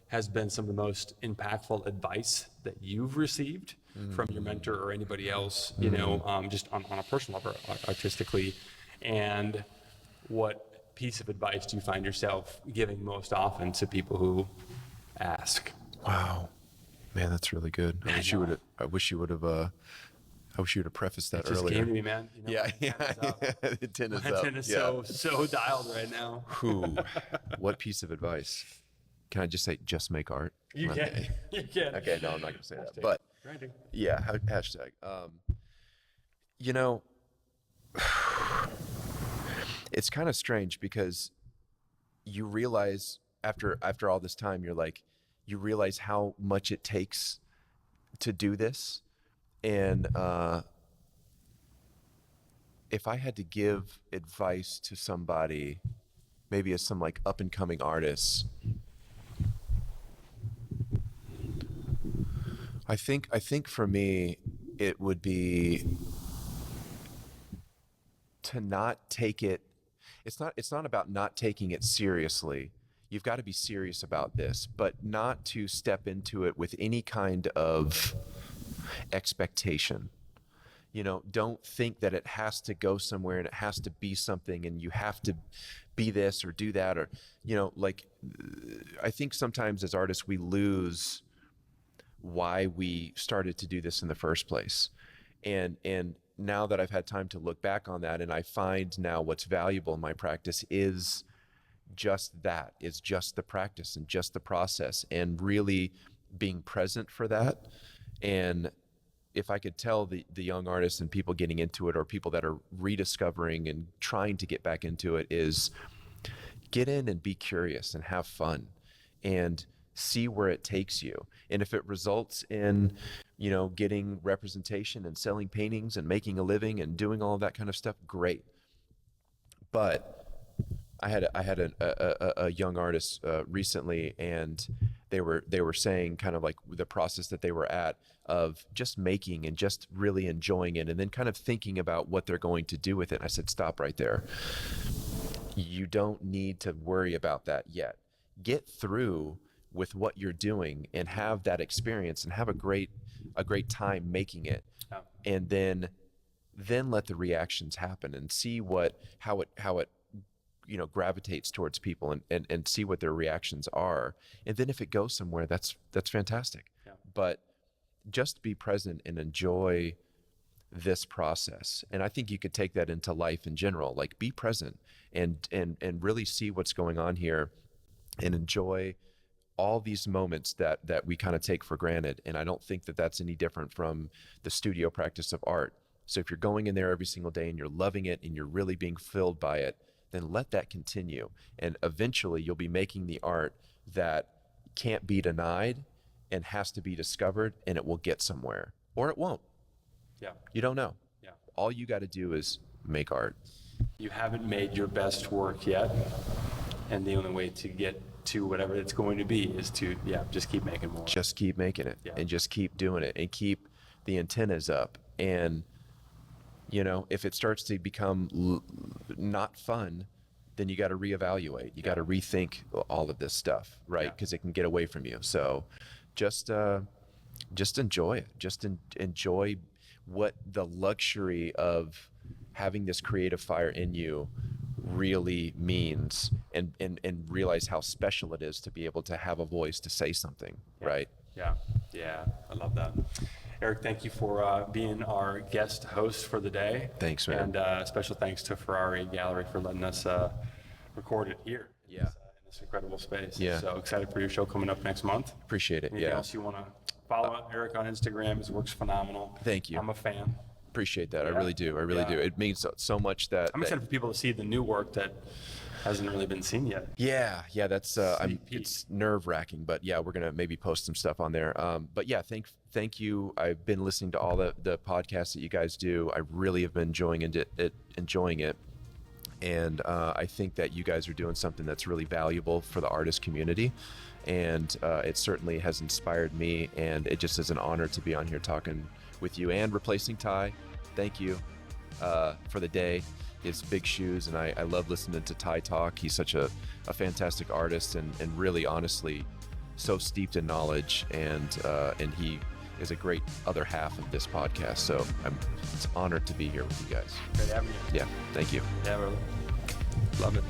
[SPEAKER 1] has been some of the most impactful advice that you've received from your mentor or anybody else, just on a personal level, artistically, and what piece of advice do you find yourself giving most often to people who ask?
[SPEAKER 3] Wow. Man, that's really good. I wish you would have prefaced that
[SPEAKER 1] it just
[SPEAKER 3] earlier.
[SPEAKER 1] Came to me, man.
[SPEAKER 3] Yeah. The tin is
[SPEAKER 1] my
[SPEAKER 3] up.
[SPEAKER 1] tin is
[SPEAKER 3] Yeah.
[SPEAKER 1] so dialed right now.
[SPEAKER 3] What piece of advice? Can I just say, just make art?
[SPEAKER 1] You can. You can.
[SPEAKER 3] Okay, no, I'm not going to say that.
[SPEAKER 1] Hashtag
[SPEAKER 3] But
[SPEAKER 1] grinding.
[SPEAKER 3] Yeah, hashtag. It's kind of strange, because you realize after all this time, you realize how much it takes to do this. And if I had to give advice to somebody, maybe as some like up and coming artists, I think for me, it would be to not take it. It's not about not taking it seriously. you've got to be serious about this, but not to step into it with any kind of expectation. You know, don't think that it has to go somewhere and it has to be something and you have to be this or do that, or, you know, like, I think sometimes as artists we lose why we started to do this in the first place. And now that I've had time to look back on that, and I find now what's valuable in my practice is just that, is just the practice and just the process, and really being present for that. And if I could tell the young artists and people getting into it, or people that are rediscovering and trying to get back into it, is get in and be curious and have fun and see where it takes you. And if it results in, you know, getting representation and selling paintings and making a living and doing all of that kind of stuff, great. But I had a young artist recently, and they were saying kind of like the process that they were at of just making and just really enjoying it, and then kind of thinking about what they're going to do with it. And I said, stop right there. You don't need to worry about that yet. Get through with what you're doing and have that experience and have a great time making it. Yeah. And then let the reactions happen and see how it you know, gravitates towards people, and see what their reactions are. And then if it goes somewhere, that's fantastic. Yeah. But just be present and enjoy this process. And I think you could take that into life in general, like be present and really see what's going on here and enjoy all these moments that we kind of take for granted. And I don't think that that's any different from the studio practice of art. So if you're going in there every single day and you're loving it and you're really being filled by it, then let that continue. And eventually you'll be making the art that can't be denied and has to be discovered, and it will get somewhere, or it won't.
[SPEAKER 1] Yeah.
[SPEAKER 3] You don't know.
[SPEAKER 1] Yeah.
[SPEAKER 3] All you got to do is make art.
[SPEAKER 1] You haven't made your best work yet, and the only way to get to whatever it's going to be is to, just keep making more.
[SPEAKER 3] Just keep making it, and just keep doing it, and keep the antennas up. And, you know, if it starts to become not fun, then you got to reevaluate. You got to rethink all of this stuff, right? Because it can get away from you. So just enjoy it. Just enjoy what the luxury of having this creative fire in you really means, and realize how special it is to be able to have a voice to say something, right?
[SPEAKER 1] Yeah, I love that. Eric, thank you for being our guest host for the day.
[SPEAKER 3] Thanks, man.
[SPEAKER 1] And special thanks to Ferrari Gallery for letting us record it here in this incredible space. Yeah. So excited for your show coming up next month.
[SPEAKER 3] Appreciate it.
[SPEAKER 1] Anything else you want to follow Eric on Instagram? His work's phenomenal.
[SPEAKER 3] Thank you.
[SPEAKER 1] I'm a fan.
[SPEAKER 3] Appreciate that. I really do. I really do. It means so much that
[SPEAKER 1] I'm excited for people to see the new work that hasn't really been seen yet.
[SPEAKER 3] Yeah, that's it's nerve-wracking, but we're gonna maybe post some stuff on there. But thank you. I've been listening to all the podcasts that you guys do. I really have been enjoying it, and I think that you guys are doing something that's really valuable for the artist community, and it certainly has inspired me. And it just is an honor to be on here talking with you and replacing Ty. Thank you for the day. It's big shoes, and I love listening to Ty talk. He's such a fantastic artist, and really honestly so steeped in knowledge, and he is a great other half of this podcast. So it's honored to be here with you guys.
[SPEAKER 1] Great having you.
[SPEAKER 3] Yeah, thank you.
[SPEAKER 1] Yeah, love it.